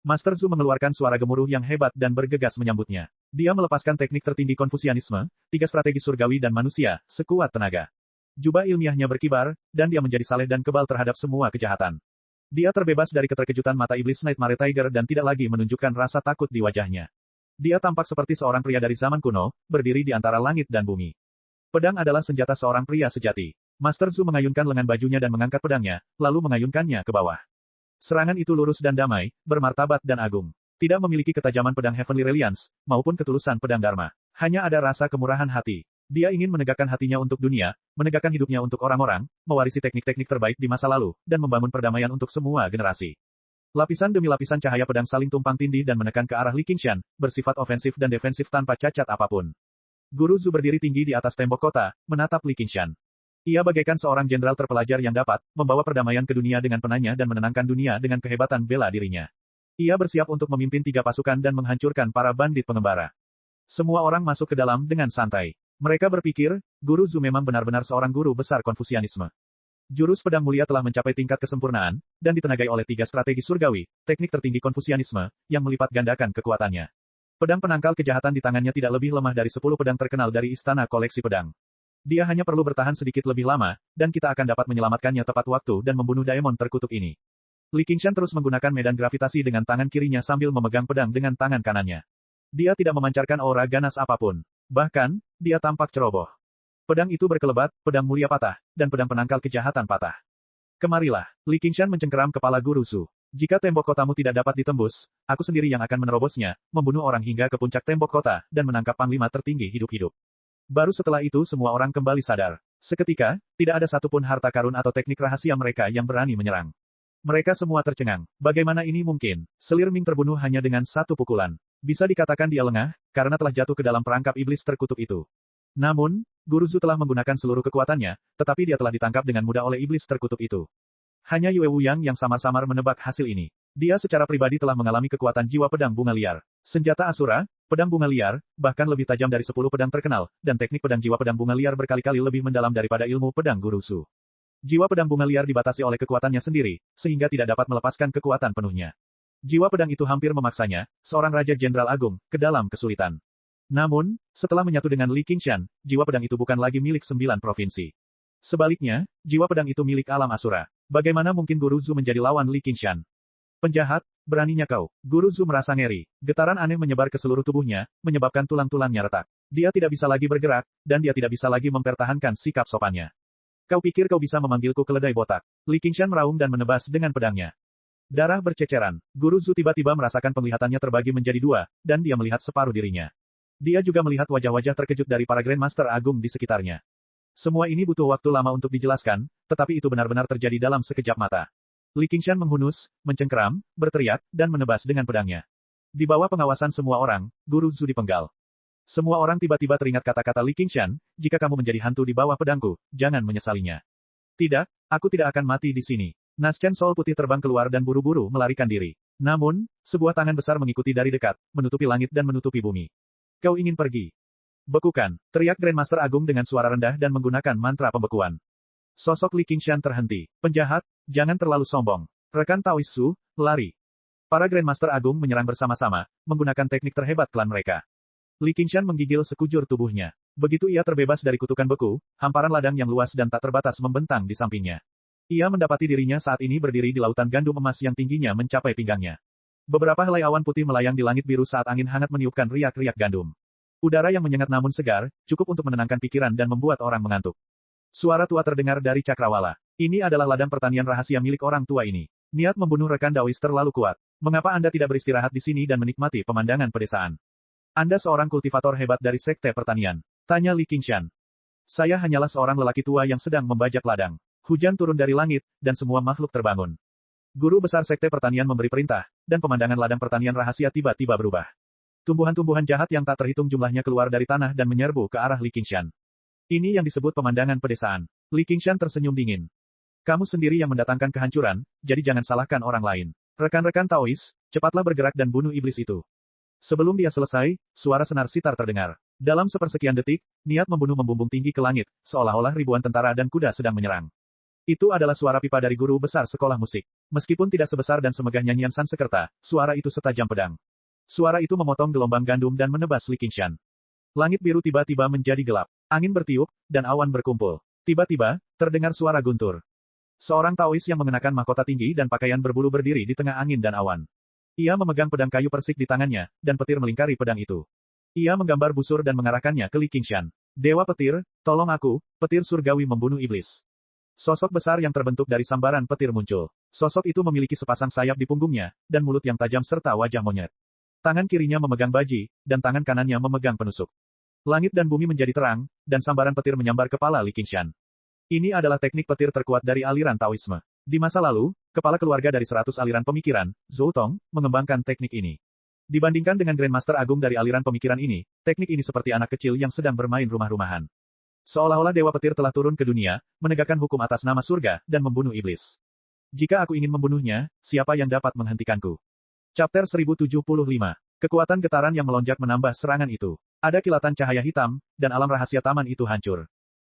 Master Zu mengeluarkan suara gemuruh yang hebat dan bergegas menyambutnya. Dia melepaskan teknik tertinggi Konfusianisme, 3 strategi surgawi dan manusia, sekuat tenaga. Jubah ilmiahnya berkibar, dan dia menjadi saleh dan kebal terhadap semua kejahatan. Dia terbebas dari keterkejutan mata iblis Nightmare Tiger dan tidak lagi menunjukkan rasa takut di wajahnya. Dia tampak seperti seorang pria dari zaman kuno, berdiri di antara langit dan bumi. Pedang adalah senjata seorang pria sejati. Master Zu mengayunkan lengan bajunya dan mengangkat pedangnya, lalu mengayunkannya ke bawah. Serangan itu lurus dan damai, bermartabat dan agung. Tidak memiliki ketajaman pedang Heavenly Reliance, maupun ketulusan pedang Dharma. Hanya ada rasa kemurahan hati. Dia ingin menegakkan hatinya untuk dunia, menegakkan hidupnya untuk orang-orang, mewarisi teknik-teknik terbaik di masa lalu, dan membangun perdamaian untuk semua generasi. Lapisan demi lapisan cahaya pedang saling tumpang tindih dan menekan ke arah Li Qingshan, bersifat ofensif dan defensif tanpa cacat apapun. Guru Zu berdiri tinggi di atas tembok kota, menatap Li Qingshan. Ia bagaikan seorang jenderal terpelajar yang dapat membawa perdamaian ke dunia dengan penanya dan menenangkan dunia dengan kehebatan bela dirinya. Ia bersiap untuk memimpin 3 pasukan dan menghancurkan para bandit pengembara. Semua orang masuk ke dalam dengan santai. Mereka berpikir, Guru Zu memang benar-benar seorang guru besar Konfusianisme. Jurus pedang mulia telah mencapai tingkat kesempurnaan, dan ditenagai oleh 3 strategi surgawi, teknik tertinggi Konfusianisme, yang melipat gandakan kekuatannya. Pedang penangkal kejahatan di tangannya tidak lebih lemah dari 10 pedang terkenal dari istana koleksi pedang. Dia hanya perlu bertahan sedikit lebih lama, dan kita akan dapat menyelamatkannya tepat waktu dan membunuh daemon terkutuk ini. Li Qingshan terus menggunakan medan gravitasi dengan tangan kirinya sambil memegang pedang dengan tangan kanannya. Dia tidak memancarkan aura ganas apapun. Bahkan, dia tampak ceroboh. Pedang itu berkelebat, pedang mulia patah, dan pedang penangkal kejahatan patah. Kemarilah, Li Qingshan mencengkeram kepala Guru Zu. Jika tembok kotamu tidak dapat ditembus, aku sendiri yang akan menerobosnya, membunuh orang hingga ke puncak tembok kota, dan menangkap panglima tertinggi hidup-hidup. Baru setelah itu semua orang kembali sadar. Seketika, tidak ada satupun harta karun atau teknik rahasia mereka yang berani menyerang. Mereka semua tercengang. Bagaimana ini mungkin? Selir Ming terbunuh hanya dengan 1 pukulan. Bisa dikatakan dia lengah, karena telah jatuh ke dalam perangkap iblis terkutuk itu. Namun, Guru Zu telah menggunakan seluruh kekuatannya, tetapi dia telah ditangkap dengan mudah oleh iblis terkutuk itu. Hanya Yue Wuyang yang samar-samar menebak hasil ini. Dia secara pribadi telah mengalami kekuatan jiwa pedang bunga liar. Senjata Asura, pedang bunga liar, bahkan lebih tajam dari 10 pedang terkenal, dan teknik pedang jiwa pedang bunga liar berkali-kali lebih mendalam daripada ilmu pedang Guru Zu. Jiwa pedang bunga liar dibatasi oleh kekuatannya sendiri, sehingga tidak dapat melepaskan kekuatan penuhnya. Jiwa pedang itu hampir memaksanya, seorang Raja Jenderal Agung, ke dalam kesulitan. Namun, setelah menyatu dengan Li Qingshan, jiwa pedang itu bukan lagi milik 9 provinsi. Sebaliknya, jiwa pedang itu milik alam Asura. Bagaimana mungkin Guru Zhu menjadi lawan Li Qingshan? Penjahat, beraninya kau. Guru Zhu merasa ngeri. Getaran aneh menyebar ke seluruh tubuhnya, menyebabkan tulang-tulangnya retak. Dia tidak bisa lagi bergerak, dan dia tidak bisa lagi mempertahankan sikap sopannya. Kau pikir kau bisa memanggilku keledai botak? Li Qingshan meraung dan menebas dengan pedangnya. Darah berceceran. Guru Zhu tiba-tiba merasakan penglihatannya terbagi menjadi dua, dan dia melihat separuh dirinya. Dia juga melihat wajah-wajah terkejut dari para Grandmaster Agung di sekitarnya. Semua ini butuh waktu lama untuk dijelaskan, tetapi itu benar-benar terjadi dalam sekejap mata. Li Qingshan menghunus, mencengkeram, berteriak, dan menebas dengan pedangnya. Di bawah pengawasan semua orang, Guru Zhu dipenggal. Semua orang tiba-tiba teringat kata-kata Li Qingshan, jika kamu menjadi hantu di bawah pedangku, jangan menyesalinya. Tidak, aku tidak akan mati di sini. Naschen Sol putih terbang keluar dan buru-buru melarikan diri. Namun, sebuah tangan besar mengikuti dari dekat, menutupi langit dan menutupi bumi. Kau ingin pergi? Bekukan, teriak Grandmaster Agung dengan suara rendah dan menggunakan mantra pembekuan. Sosok Li Qingshan terhenti. Penjahat, jangan terlalu sombong. Rekan Taoist Su, lari. Para Grandmaster Agung menyerang bersama-sama, menggunakan teknik terhebat klan mereka. Li Qingshan menggigil sekujur tubuhnya. Begitu ia terbebas dari kutukan beku, hamparan ladang yang luas dan tak terbatas membentang di sampingnya. Ia mendapati dirinya saat ini berdiri di lautan gandum emas yang tingginya mencapai pinggangnya. Beberapa helai awan putih melayang di langit biru saat angin hangat meniupkan riak-riak gandum. Udara yang menyengat namun segar, cukup untuk menenangkan pikiran dan membuat orang mengantuk. Suara tua terdengar dari cakrawala. Ini adalah ladang pertanian rahasia milik orang tua ini. Niat membunuh rekan Daoist terlalu kuat. Mengapa Anda tidak beristirahat di sini dan menikmati pemandangan pedesaan? Anda seorang kultivator hebat dari sekte pertanian. Tanya Li Qingshan. Saya hanyalah seorang lelaki tua yang sedang membajak ladang. Hujan turun dari langit, dan semua makhluk terbangun. Guru besar sekte pertanian memberi perintah, dan pemandangan ladang pertanian rahasia tiba-tiba berubah. Tumbuhan-tumbuhan jahat yang tak terhitung jumlahnya keluar dari tanah dan menyerbu ke arah Li Qingshan. Ini yang disebut pemandangan pedesaan. Li Qingshan tersenyum dingin. Kamu sendiri yang mendatangkan kehancuran, jadi jangan salahkan orang lain. Rekan-rekan Taoist, cepatlah bergerak dan bunuh iblis itu. Sebelum dia selesai, suara senar sitar terdengar. Dalam sepersekian detik, niat membunuh membumbung tinggi ke langit, seolah-olah ribuan tentara dan kuda sedang menyerang. Itu adalah suara pipa dari guru besar sekolah musik. Meskipun tidak sebesar dan semegah nyanyian Sansekerta, suara itu setajam pedang. Suara itu memotong gelombang gandum dan menebas Li Qingshan. Langit biru tiba-tiba menjadi gelap. Angin bertiup, dan awan berkumpul. Tiba-tiba, terdengar suara guntur. Seorang Taoist yang mengenakan mahkota tinggi dan pakaian berbulu berdiri di tengah angin dan awan. Ia memegang pedang kayu persik di tangannya, dan petir melingkari pedang itu. Ia menggambar busur dan mengarahkannya ke Li Qingshan. Dewa petir, tolong aku, petir surgawi membunuh iblis. Sosok besar yang terbentuk dari sambaran petir muncul. Sosok itu memiliki sepasang sayap di punggungnya, dan mulut yang tajam serta wajah monyet. Tangan kirinya memegang baji, dan tangan kanannya memegang penusuk. Langit dan bumi menjadi terang, dan sambaran petir menyambar kepala Li Qingshan. Ini adalah teknik petir terkuat dari aliran Taoisme. Di masa lalu, kepala keluarga dari 100 aliran pemikiran, Zhou Tong, mengembangkan teknik ini. Dibandingkan dengan Grandmaster Agung dari aliran pemikiran ini, teknik ini seperti anak kecil yang sedang bermain rumah-rumahan. Seolah-olah Dewa Petir telah turun ke dunia, menegakkan hukum atas nama surga, dan membunuh iblis. Jika aku ingin membunuhnya, siapa yang dapat menghentikanku? Chapter 1075. Kekuatan getaran yang melonjak menambah serangan itu. Ada kilatan cahaya hitam, dan alam rahasia taman itu hancur.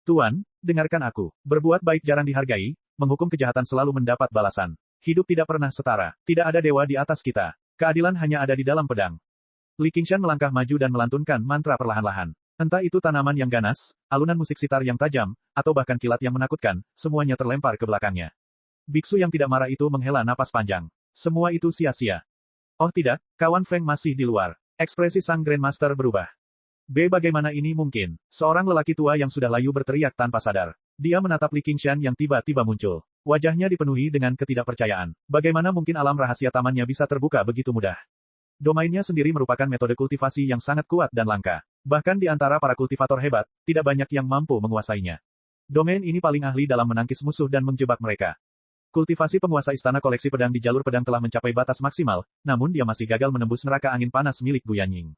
Tuan, dengarkan aku. Berbuat baik jarang dihargai, menghukum kejahatan selalu mendapat balasan. Hidup tidak pernah setara. Tidak ada dewa di atas kita. Keadilan hanya ada di dalam pedang. Li Qingshan melangkah maju dan melantunkan mantra perlahan-lahan. Entah itu tanaman yang ganas, alunan musik sitar yang tajam, atau bahkan kilat yang menakutkan, semuanya terlempar ke belakangnya. Biksu yang tidak marah itu menghela napas panjang. Semua itu sia-sia. Oh tidak, kawan Feng masih di luar. Ekspresi sang Grandmaster berubah. Bagaimana ini mungkin? Seorang lelaki tua yang sudah layu berteriak tanpa sadar. Dia menatap Li Qingshan yang tiba-tiba muncul. Wajahnya dipenuhi dengan ketidakpercayaan. Bagaimana mungkin alam rahasia tamannya bisa terbuka begitu mudah? Domainnya sendiri merupakan metode kultivasi yang sangat kuat dan langka. Bahkan di antara para kultivator hebat, tidak banyak yang mampu menguasainya. Domain ini paling ahli dalam menangkis musuh dan menjebak mereka. Kultivasi penguasa istana koleksi pedang di jalur pedang telah mencapai batas maksimal, namun dia masih gagal menembus neraka angin panas milik Guyanying.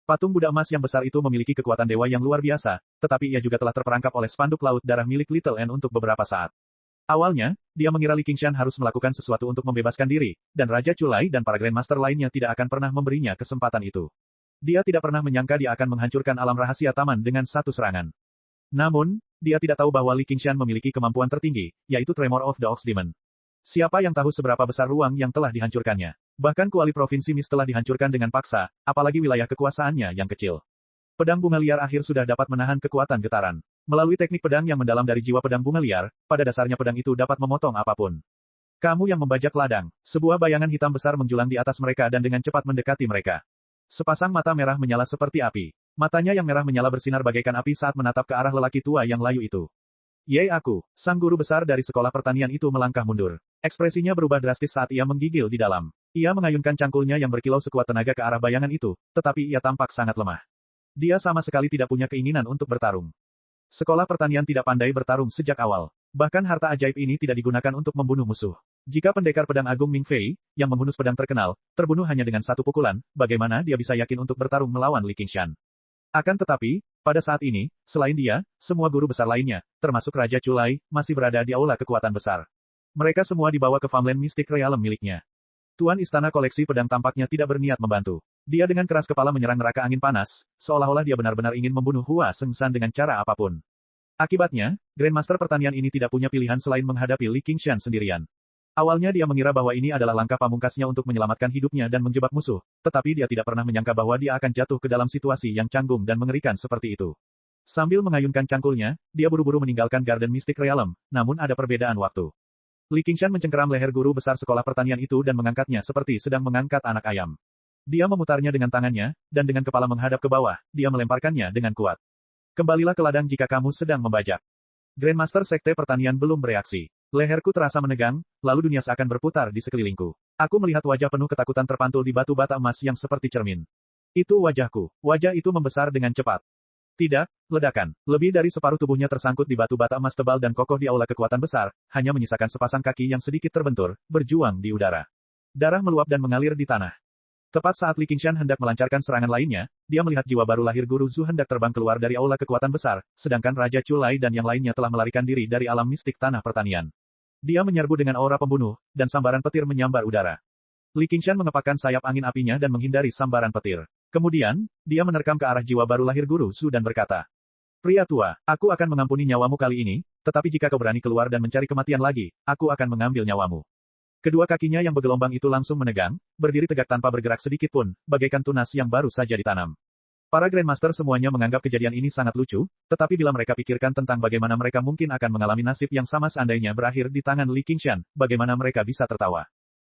Patung Buddha emas yang besar itu memiliki kekuatan dewa yang luar biasa, tetapi ia juga telah terperangkap oleh spanduk laut darah milik Little N untuk beberapa saat. Awalnya, dia mengira Li Qingshan harus melakukan sesuatu untuk membebaskan diri, dan Raja Culai dan para Grandmaster lainnya tidak akan pernah memberinya kesempatan itu. Dia tidak pernah menyangka dia akan menghancurkan alam rahasia taman dengan satu serangan. Namun, dia tidak tahu bahwa Li Qingshan memiliki kemampuan tertinggi, yaitu Tremor of the Ox Demon. Siapa yang tahu seberapa besar ruang yang telah dihancurkannya? Bahkan kuali provinsi Mist telah dihancurkan dengan paksa, apalagi wilayah kekuasaannya yang kecil. Pedang bunga liar akhir sudah dapat menahan kekuatan getaran. Melalui teknik pedang yang mendalam dari jiwa pedang bunga liar, pada dasarnya pedang itu dapat memotong apapun. Kamu yang membajak ladang. Sebuah bayangan hitam besar menjulang di atas mereka dan dengan cepat mendekati mereka. Sepasang mata merah menyala seperti api. Matanya yang merah menyala bersinar bagaikan api saat menatap ke arah lelaki tua yang layu itu. Yei aku, sang guru besar dari sekolah pertanian itu melangkah mundur. Ekspresinya berubah drastis saat ia menggigil di dalam. Ia mengayunkan cangkulnya yang berkilau sekuat tenaga ke arah bayangan itu, tetapi ia tampak sangat lemah. Dia sama sekali tidak punya keinginan untuk bertarung. Sekolah pertanian tidak pandai bertarung sejak awal. Bahkan harta ajaib ini tidak digunakan untuk membunuh musuh. Jika pendekar pedang agung Ming Fei, yang menghunus pedang terkenal, terbunuh hanya dengan satu pukulan, bagaimana dia bisa yakin untuk bertarung melawan Li Qingshan? Akan tetapi, pada saat ini, selain dia, semua guru besar lainnya, termasuk Raja Culai, masih berada di aula kekuatan besar. Mereka semua dibawa ke Farmland Mystic Realm miliknya. Tuan Istana Koleksi Pedang tampaknya tidak berniat membantu. Dia dengan keras kepala menyerang neraka angin panas, seolah-olah dia benar-benar ingin membunuh Hua Sengshan dengan cara apapun. Akibatnya, Grandmaster Pertanian ini tidak punya pilihan selain menghadapi Li Qingshan sendirian. Awalnya dia mengira bahwa ini adalah langkah pamungkasnya untuk menyelamatkan hidupnya dan menjebak musuh, tetapi dia tidak pernah menyangka bahwa dia akan jatuh ke dalam situasi yang canggung dan mengerikan seperti itu. Sambil mengayunkan cangkulnya, dia buru-buru meninggalkan Garden Mystic Realm, namun ada perbedaan waktu. Li Qingshan mencengkeram leher guru besar sekolah pertanian itu dan mengangkatnya seperti sedang mengangkat anak ayam. Dia memutarnya dengan tangannya, dan dengan kepala menghadap ke bawah, dia melemparkannya dengan kuat. Kembalilah ke ladang jika kamu sedang membajak. Grandmaster Sekte Pertanian belum bereaksi. Leherku terasa menegang, lalu dunia seakan berputar di sekelilingku. Aku melihat wajah penuh ketakutan terpantul di batu bata emas yang seperti cermin. Itu wajahku. Wajah itu membesar dengan cepat. Tidak, ledakan. Lebih dari separuh tubuhnya tersangkut di batu bata emas tebal dan kokoh di aula kekuatan besar, hanya menyisakan sepasang kaki yang sedikit terbentur, berjuang di udara. Darah meluap dan mengalir di tanah. Tepat saat Li Qingshan hendak melancarkan serangan lainnya, dia melihat jiwa baru lahir Guru Zhu hendak terbang keluar dari aula kekuatan besar, sedangkan Raja Culai dan yang lainnya telah melarikan diri dari alam mistik tanah pertanian. Dia menyerbu dengan aura pembunuh, dan sambaran petir menyambar udara. Li Qingshan mengepakkan sayap angin apinya dan menghindari sambaran petir. Kemudian, dia menerkam ke arah jiwa baru lahir Guru Zhu dan berkata, "Pria tua, aku akan mengampuni nyawamu kali ini, tetapi jika kau berani keluar dan mencari kematian lagi, aku akan mengambil nyawamu." Kedua kakinya yang bergelombang itu langsung menegang, berdiri tegak tanpa bergerak sedikit pun, bagaikan tunas yang baru saja ditanam. Para Grandmaster semuanya menganggap kejadian ini sangat lucu, tetapi bila mereka pikirkan tentang bagaimana mereka mungkin akan mengalami nasib yang sama seandainya berakhir di tangan Li Qingshan, bagaimana mereka bisa tertawa.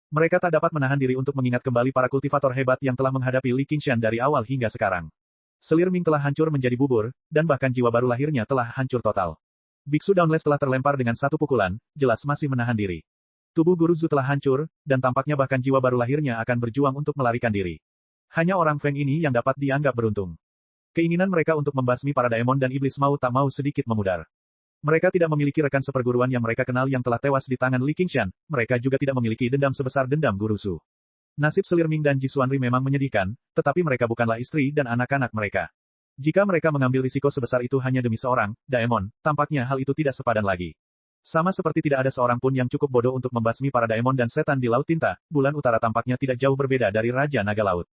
Mereka tak dapat menahan diri untuk mengingat kembali para kultivator hebat yang telah menghadapi Li Qingshan dari awal hingga sekarang. Selir Ming telah hancur menjadi bubur, dan bahkan jiwa baru lahirnya telah hancur total. Biksu Dauntless telah terlempar dengan satu pukulan, jelas masih menahan diri. Tubuh Guru Zhu telah hancur, dan tampaknya bahkan jiwa baru lahirnya akan berjuang untuk melarikan diri. Hanya orang Feng ini yang dapat dianggap beruntung. Keinginan mereka untuk membasmi para daemon dan iblis mau tak mau sedikit memudar. Mereka tidak memiliki rekan seperguruan yang mereka kenal yang telah tewas di tangan Li Qingshan, mereka juga tidak memiliki dendam sebesar dendam Guru Zhu. Nasib Selir Ming dan Ji Xuanri memang menyedihkan, tetapi mereka bukanlah istri dan anak-anak mereka. Jika mereka mengambil risiko sebesar itu hanya demi seorang daemon, tampaknya hal itu tidak sepadan lagi. Sama seperti tidak ada seorang pun yang cukup bodoh untuk membasmi para daemon dan setan di Laut Tinta, Bulan Utara tampaknya tidak jauh berbeda dari Raja Naga Laut.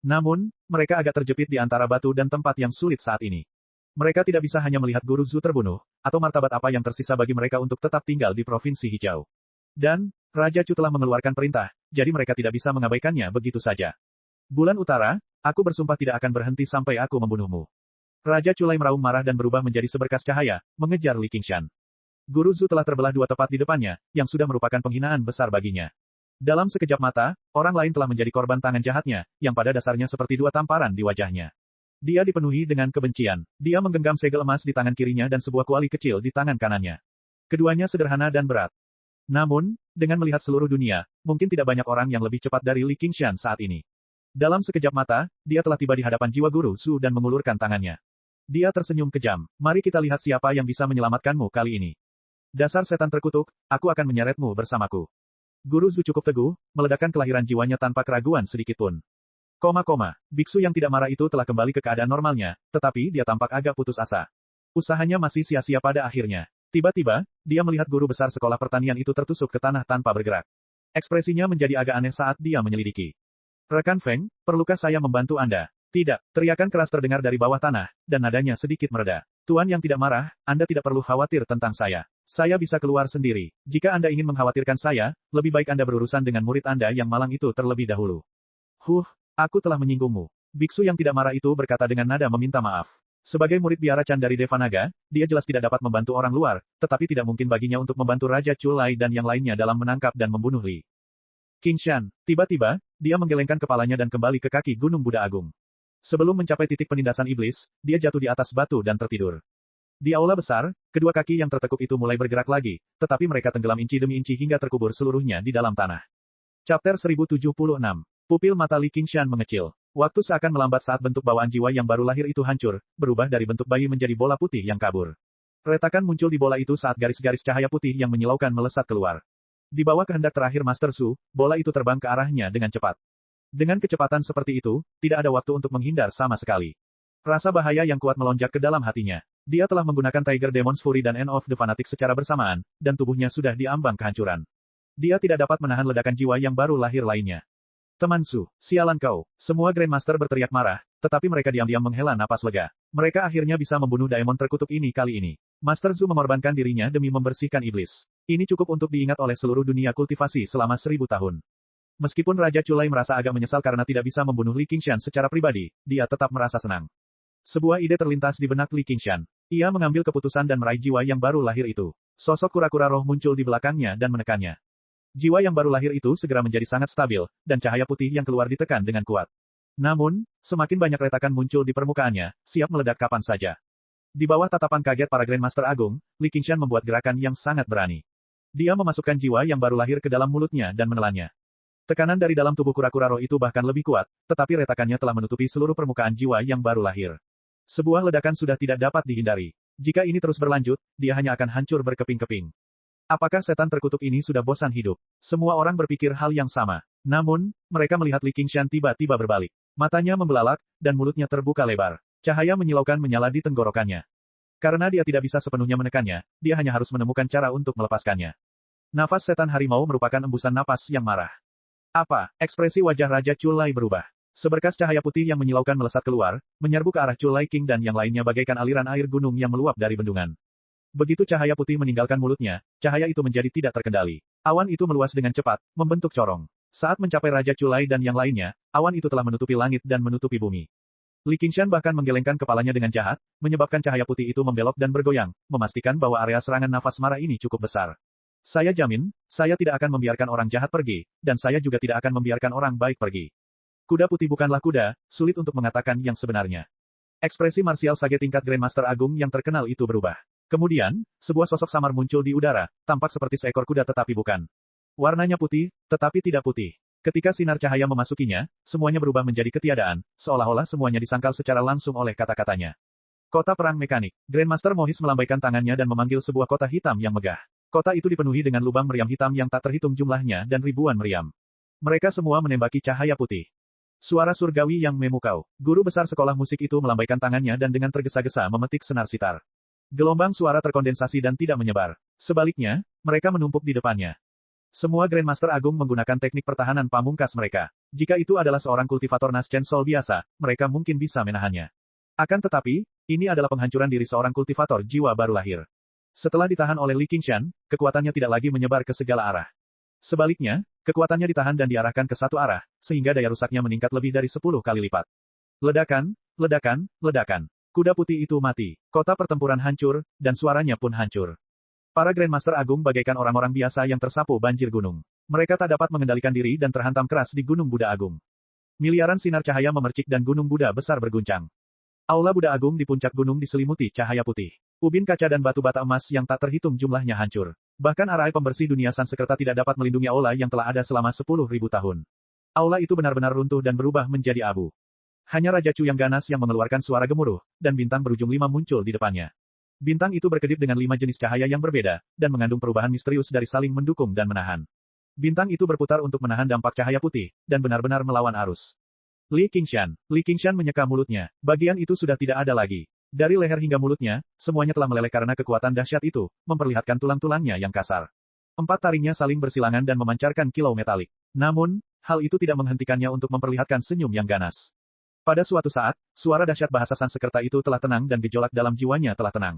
Namun, mereka agak terjepit di antara batu dan tempat yang sulit saat ini. Mereka tidak bisa hanya melihat Guru Zhu terbunuh, atau martabat apa yang tersisa bagi mereka untuk tetap tinggal di Provinsi Hijau. Dan, Raja Chu telah mengeluarkan perintah, jadi mereka tidak bisa mengabaikannya begitu saja. Bulan Utara, aku bersumpah tidak akan berhenti sampai aku membunuhmu. Raja Culai meraung marah dan berubah menjadi seberkas cahaya, mengejar Li Qingshan. Guru Zhu telah terbelah dua tepat di depannya, yang sudah merupakan penghinaan besar baginya. Dalam sekejap mata, orang lain telah menjadi korban tangan jahatnya, yang pada dasarnya seperti dua tamparan di wajahnya. Dia dipenuhi dengan kebencian. Dia menggenggam segel emas di tangan kirinya dan sebuah kuali kecil di tangan kanannya. Keduanya sederhana dan berat. Namun, dengan melihat seluruh dunia, mungkin tidak banyak orang yang lebih cepat dari Li Qingshan saat ini. Dalam sekejap mata, dia telah tiba di hadapan jiwa Guru Zhu dan mengulurkan tangannya. Dia tersenyum kejam. Mari kita lihat siapa yang bisa menyelamatkanmu kali ini. Dasar setan terkutuk, aku akan menyeretmu bersamaku. Guru Zhu cukup teguh, meledakkan kelahiran jiwanya tanpa keraguan sedikitpun. Biksu yang tidak marah itu telah kembali ke keadaan normalnya, tetapi dia tampak agak putus asa. Usahanya masih sia-sia pada akhirnya. Tiba-tiba, dia melihat guru besar sekolah pertanian itu tertusuk ke tanah tanpa bergerak. Ekspresinya menjadi agak aneh saat dia menyelidiki. "Rekan Feng, perlukah saya membantu Anda?" "Tidak," teriakan keras terdengar dari bawah tanah, dan nadanya sedikit mereda. "Tuan yang tidak marah, Anda tidak perlu khawatir tentang saya. Saya bisa keluar sendiri. Jika Anda ingin mengkhawatirkan saya, lebih baik Anda berurusan dengan murid Anda yang malang itu terlebih dahulu." Aku telah menyinggungmu. Biksu yang tidak marah itu berkata dengan nada meminta maaf. Sebagai murid biara Chan dari Devanaga, dia jelas tidak dapat membantu orang luar, tetapi tidak mungkin baginya untuk membantu Raja Chulai dan yang lainnya dalam menangkap dan membunuh Li Qingshan. Tiba-tiba, dia menggelengkan kepalanya dan kembali ke kaki Gunung Buddha Agung. Sebelum mencapai titik penindasan iblis, dia jatuh di atas batu dan tertidur. Di aula besar, kedua kaki yang tertekuk itu mulai bergerak lagi, tetapi mereka tenggelam inci demi inci hingga terkubur seluruhnya di dalam tanah. Chapter 1076. Pupil mata Li Qingshan mengecil. Waktu seakan melambat saat bentuk bawaan jiwa yang baru lahir itu hancur, berubah dari bentuk bayi menjadi bola putih yang kabur. Retakan muncul di bola itu saat garis-garis cahaya putih yang menyilaukan melesat keluar. Di bawah kehendak terakhir Master Su, bola itu terbang ke arahnya dengan cepat. Dengan kecepatan seperti itu, tidak ada waktu untuk menghindar sama sekali. Rasa bahaya yang kuat melonjak ke dalam hatinya. Dia telah menggunakan Tiger Demon's Fury dan End of the Fanatic secara bersamaan, dan tubuhnya sudah diambang kehancuran. Dia tidak dapat menahan ledakan jiwa yang baru lahir lainnya. Teman Su, sialan kau. Semua Grandmaster berteriak marah, tetapi mereka diam-diam menghela napas lega. Mereka akhirnya bisa membunuh Daemon terkutuk ini kali ini. Master Zu mengorbankan dirinya demi membersihkan iblis. Ini cukup untuk diingat oleh seluruh dunia kultivasi selama 1000 tahun. Meskipun Raja Chulai merasa agak menyesal karena tidak bisa membunuh Li Qingshan secara pribadi, dia tetap merasa senang. Sebuah ide terlintas di benak Li Qingshan. Ia mengambil keputusan dan meraih jiwa yang baru lahir itu. Sosok kura-kura roh muncul di belakangnya dan menekannya. Jiwa yang baru lahir itu segera menjadi sangat stabil, dan cahaya putih yang keluar ditekan dengan kuat. Namun, semakin banyak retakan muncul di permukaannya, siap meledak kapan saja. Di bawah tatapan kaget para Grandmaster Agung, Li Qingshan membuat gerakan yang sangat berani. Dia memasukkan jiwa yang baru lahir ke dalam mulutnya dan menelannya. Tekanan dari dalam tubuh kura-kura roh itu bahkan lebih kuat, tetapi retakannya telah menutupi seluruh permukaan jiwa yang baru lahir. Sebuah ledakan sudah tidak dapat dihindari. Jika ini terus berlanjut, dia hanya akan hancur berkeping-keping. Apakah setan terkutuk ini sudah bosan hidup? Semua orang berpikir hal yang sama. Namun, mereka melihat Li Qingshan tiba-tiba berbalik. Matanya membelalak, dan mulutnya terbuka lebar. Cahaya menyilaukan menyala di tenggorokannya. Karena dia tidak bisa sepenuhnya menekannya, dia hanya harus menemukan cara untuk melepaskannya. Nafas setan harimau merupakan embusan napas yang marah. Apa? Ekspresi wajah Raja Chulai berubah. Seberkas cahaya putih yang menyilaukan melesat keluar, menyerbu ke arah Chulai King dan yang lainnya bagaikan aliran air gunung yang meluap dari bendungan. Begitu cahaya putih meninggalkan mulutnya, cahaya itu menjadi tidak terkendali. Awan itu meluas dengan cepat, membentuk corong. Saat mencapai Raja Chulai dan yang lainnya, awan itu telah menutupi langit dan menutupi bumi. Li Qingshan bahkan menggelengkan kepalanya dengan jahat, menyebabkan cahaya putih itu membelok dan bergoyang, memastikan bahwa area serangan nafas marah ini cukup besar. Saya jamin, saya tidak akan membiarkan orang jahat pergi, dan saya juga tidak akan membiarkan orang baik pergi. Kuda putih bukanlah kuda, sulit untuk mengatakan yang sebenarnya. Ekspresi marsial Sage tingkat Grandmaster Agung yang terkenal itu berubah. Kemudian, sebuah sosok samar muncul di udara, tampak seperti seekor kuda tetapi bukan. Warnanya putih, tetapi tidak putih. Ketika sinar cahaya memasukinya, semuanya berubah menjadi ketiadaan, seolah-olah semuanya disangkal secara langsung oleh kata-katanya. Kota perang mekanik. Grandmaster Mohis melambaikan tangannya dan memanggil sebuah kota hitam yang megah. Kota itu dipenuhi dengan lubang meriam hitam yang tak terhitung jumlahnya dan ribuan meriam. Mereka semua menembaki cahaya putih. Suara surgawi yang memukau. Guru besar sekolah musik itu melambaikan tangannya dan dengan tergesa-gesa memetik senar sitar. Gelombang suara terkondensasi dan tidak menyebar. Sebaliknya, mereka menumpuk di depannya. Semua Grandmaster Agung menggunakan teknik pertahanan pamungkas mereka. Jika itu adalah seorang kultivator Naschen Soul biasa, mereka mungkin bisa menahannya. Akan tetapi, ini adalah penghancuran diri seorang kultivator jiwa baru lahir. Setelah ditahan oleh Li Qingshan, kekuatannya tidak lagi menyebar ke segala arah. Sebaliknya, kekuatannya ditahan dan diarahkan ke satu arah, sehingga daya rusaknya meningkat lebih dari 10 kali lipat. Ledakan, ledakan, ledakan. Kuda putih itu mati, kota pertempuran hancur, dan suaranya pun hancur. Para Grandmaster Agung bagaikan orang-orang biasa yang tersapu banjir gunung. Mereka tak dapat mengendalikan diri dan terhantam keras di Gunung Buddha Agung. Miliaran sinar cahaya memercik dan Gunung Buddha besar berguncang. Aula Buddha Agung di puncak gunung diselimuti cahaya putih. Ubin kaca dan batu bata emas yang tak terhitung jumlahnya hancur. Bahkan arai pembersih dunia Sansekerta tidak dapat melindungi aula yang telah ada selama 10.000 tahun. Aula itu benar-benar runtuh dan berubah menjadi abu. Hanya Raja Chu yang ganas yang mengeluarkan suara gemuruh, dan bintang berujung 5 muncul di depannya. Bintang itu berkedip dengan 5 jenis cahaya yang berbeda, dan mengandung perubahan misterius dari saling mendukung dan menahan. Bintang itu berputar untuk menahan dampak cahaya putih, dan benar-benar melawan arus. Li Qingshan menyeka mulutnya, bagian itu sudah tidak ada lagi. Dari leher hingga mulutnya, semuanya telah meleleh karena kekuatan dahsyat itu, memperlihatkan tulang-tulangnya yang kasar. 4 taringnya saling bersilangan dan memancarkan kilau metalik. Namun, hal itu tidak menghentikannya untuk memperlihatkan senyum yang ganas. Pada suatu saat, suara dahsyat bahasa Sansekerta itu telah tenang dan gejolak dalam jiwanya telah tenang.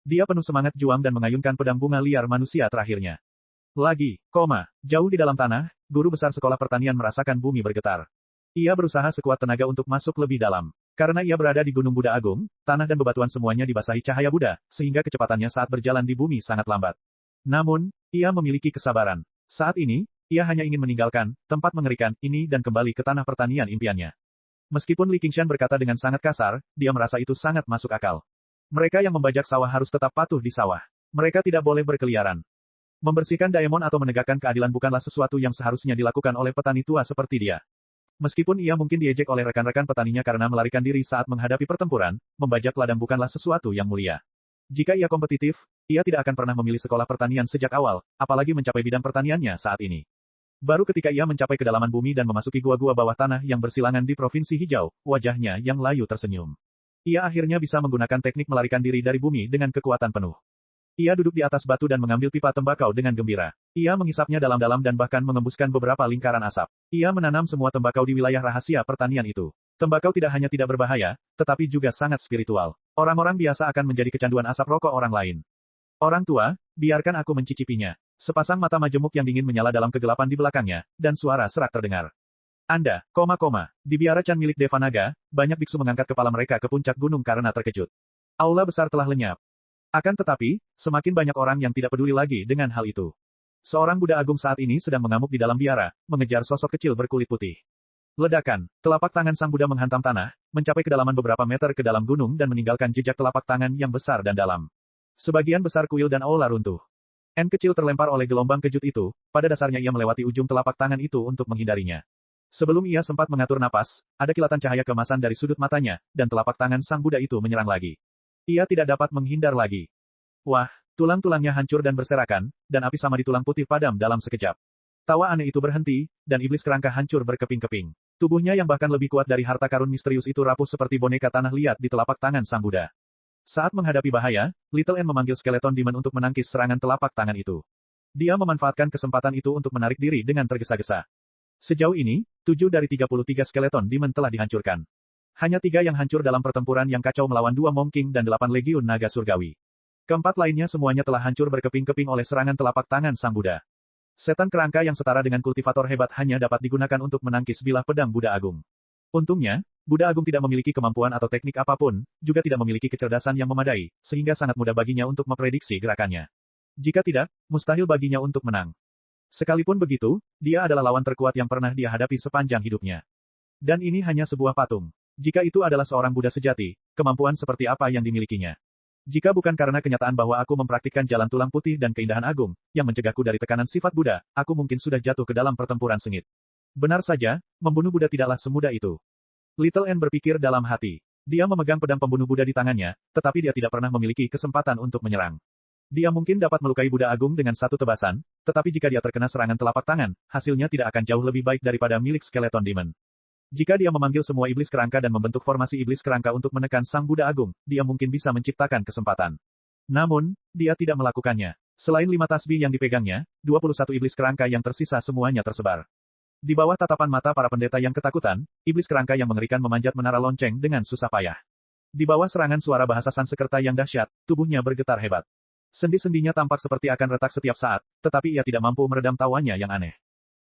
Dia penuh semangat juang dan mengayunkan pedang bunga liar manusia terakhirnya. Jauh di dalam tanah, guru besar sekolah pertanian merasakan bumi bergetar. Ia berusaha sekuat tenaga untuk masuk lebih dalam. Karena ia berada di Gunung Buddha Agung, tanah dan bebatuan semuanya dibasahi cahaya Buddha, sehingga kecepatannya saat berjalan di bumi sangat lambat. Namun, ia memiliki kesabaran. Saat ini, ia hanya ingin meninggalkan tempat mengerikan ini dan kembali ke tanah pertanian impiannya. Meskipun Li Qingshan berkata dengan sangat kasar, dia merasa itu sangat masuk akal. Mereka yang membajak sawah harus tetap patuh di sawah. Mereka tidak boleh berkeliaran. Membersihkan daemon atau menegakkan keadilan bukanlah sesuatu yang seharusnya dilakukan oleh petani tua seperti dia. Meskipun ia mungkin diejek oleh rekan-rekan petaninya karena melarikan diri saat menghadapi pertempuran, membajak ladang bukanlah sesuatu yang mulia. Jika ia kompetitif, ia tidak akan pernah memilih sekolah pertanian sejak awal, apalagi mencapai bidang pertaniannya saat ini. Baru ketika ia mencapai kedalaman bumi dan memasuki gua-gua bawah tanah yang bersilangan di Provinsi Hijau, wajahnya yang layu tersenyum. Ia akhirnya bisa menggunakan teknik melarikan diri dari bumi dengan kekuatan penuh. Ia duduk di atas batu dan mengambil pipa tembakau dengan gembira. Ia menghisapnya dalam-dalam dan bahkan mengembuskan beberapa lingkaran asap. Ia menanam semua tembakau di wilayah rahasia pertanian itu. Tembakau tidak hanya tidak berbahaya, tetapi juga sangat spiritual. Orang-orang biasa akan menjadi kecanduan asap rokok orang lain. Orang tua, biarkan aku mencicipinya. Sepasang mata majemuk yang dingin menyala dalam kegelapan di belakangnya, dan suara serak terdengar. Anda, di biara Chan milik Devanaga, banyak biksu mengangkat kepala mereka ke puncak gunung karena terkejut. Aula besar telah lenyap. Akan tetapi, semakin banyak orang yang tidak peduli lagi dengan hal itu. Seorang Buddha Agung saat ini sedang mengamuk di dalam biara, mengejar sosok kecil berkulit putih. Ledakan, telapak tangan sang Buddha menghantam tanah, mencapai kedalaman beberapa meter ke dalam gunung dan meninggalkan jejak telapak tangan yang besar dan dalam. Sebagian besar kuil dan aula runtuh. N kecil terlempar oleh gelombang kejut itu, pada dasarnya ia melewati ujung telapak tangan itu untuk menghindarinya. Sebelum ia sempat mengatur napas, ada kilatan cahaya kemasan dari sudut matanya, dan telapak tangan sang Buddha itu menyerang lagi. Ia tidak dapat menghindar lagi. Wah, tulang-tulangnya hancur dan berserakan, dan api sama di tulang putih padam dalam sekejap. Tawa aneh itu berhenti, dan iblis kerangka hancur berkeping-keping. Tubuhnya yang bahkan lebih kuat dari harta karun misterius itu rapuh seperti boneka tanah liat di telapak tangan sang Buddha. Saat menghadapi bahaya, Little N memanggil skeleton demon untuk menangkis serangan telapak tangan itu. Dia memanfaatkan kesempatan itu untuk menarik diri dengan tergesa-gesa. Sejauh ini, 7 dari 33 skeleton demon telah dihancurkan. Hanya 3 yang hancur dalam pertempuran yang kacau melawan 2 Mong King dan 8 legiun naga surgawi. Keempat lainnya semuanya telah hancur berkeping-keping oleh serangan telapak tangan sang Buddha. Setan kerangka yang setara dengan kultivator hebat hanya dapat digunakan untuk menangkis bilah pedang Buddha Agung. Untungnya, Buddha Agung tidak memiliki kemampuan atau teknik apapun, juga tidak memiliki kecerdasan yang memadai, sehingga sangat mudah baginya untuk memprediksi gerakannya. Jika tidak, mustahil baginya untuk menang. Sekalipun begitu, dia adalah lawan terkuat yang pernah dia hadapi sepanjang hidupnya. Dan ini hanya sebuah patung. Jika itu adalah seorang Buddha sejati, kemampuan seperti apa yang dimilikinya? Jika bukan karena kenyataan bahwa aku mempraktikkan jalan tulang putih dan keindahan agung, yang mencegahku dari tekanan sifat Buddha, aku mungkin sudah jatuh ke dalam pertempuran sengit. Benar saja, membunuh Buddha tidaklah semudah itu. Little N berpikir dalam hati. Dia memegang pedang pembunuh Buddha di tangannya, tetapi dia tidak pernah memiliki kesempatan untuk menyerang. Dia mungkin dapat melukai Buddha Agung dengan satu tebasan, tetapi jika dia terkena serangan telapak tangan, hasilnya tidak akan jauh lebih baik daripada milik skeleton demon. Jika dia memanggil semua iblis kerangka dan membentuk formasi iblis kerangka untuk menekan sang Buddha Agung, dia mungkin bisa menciptakan kesempatan. Namun, dia tidak melakukannya. Selain 5 tasbih yang dipegangnya, 21 iblis kerangka yang tersisa semuanya tersebar. Di bawah tatapan mata para pendeta yang ketakutan, iblis kerangka yang mengerikan memanjat menara lonceng dengan susah payah. Di bawah serangan suara bahasa Sansekerta yang dahsyat, tubuhnya bergetar hebat. Sendi-sendinya tampak seperti akan retak setiap saat, tetapi ia tidak mampu meredam tawanya yang aneh.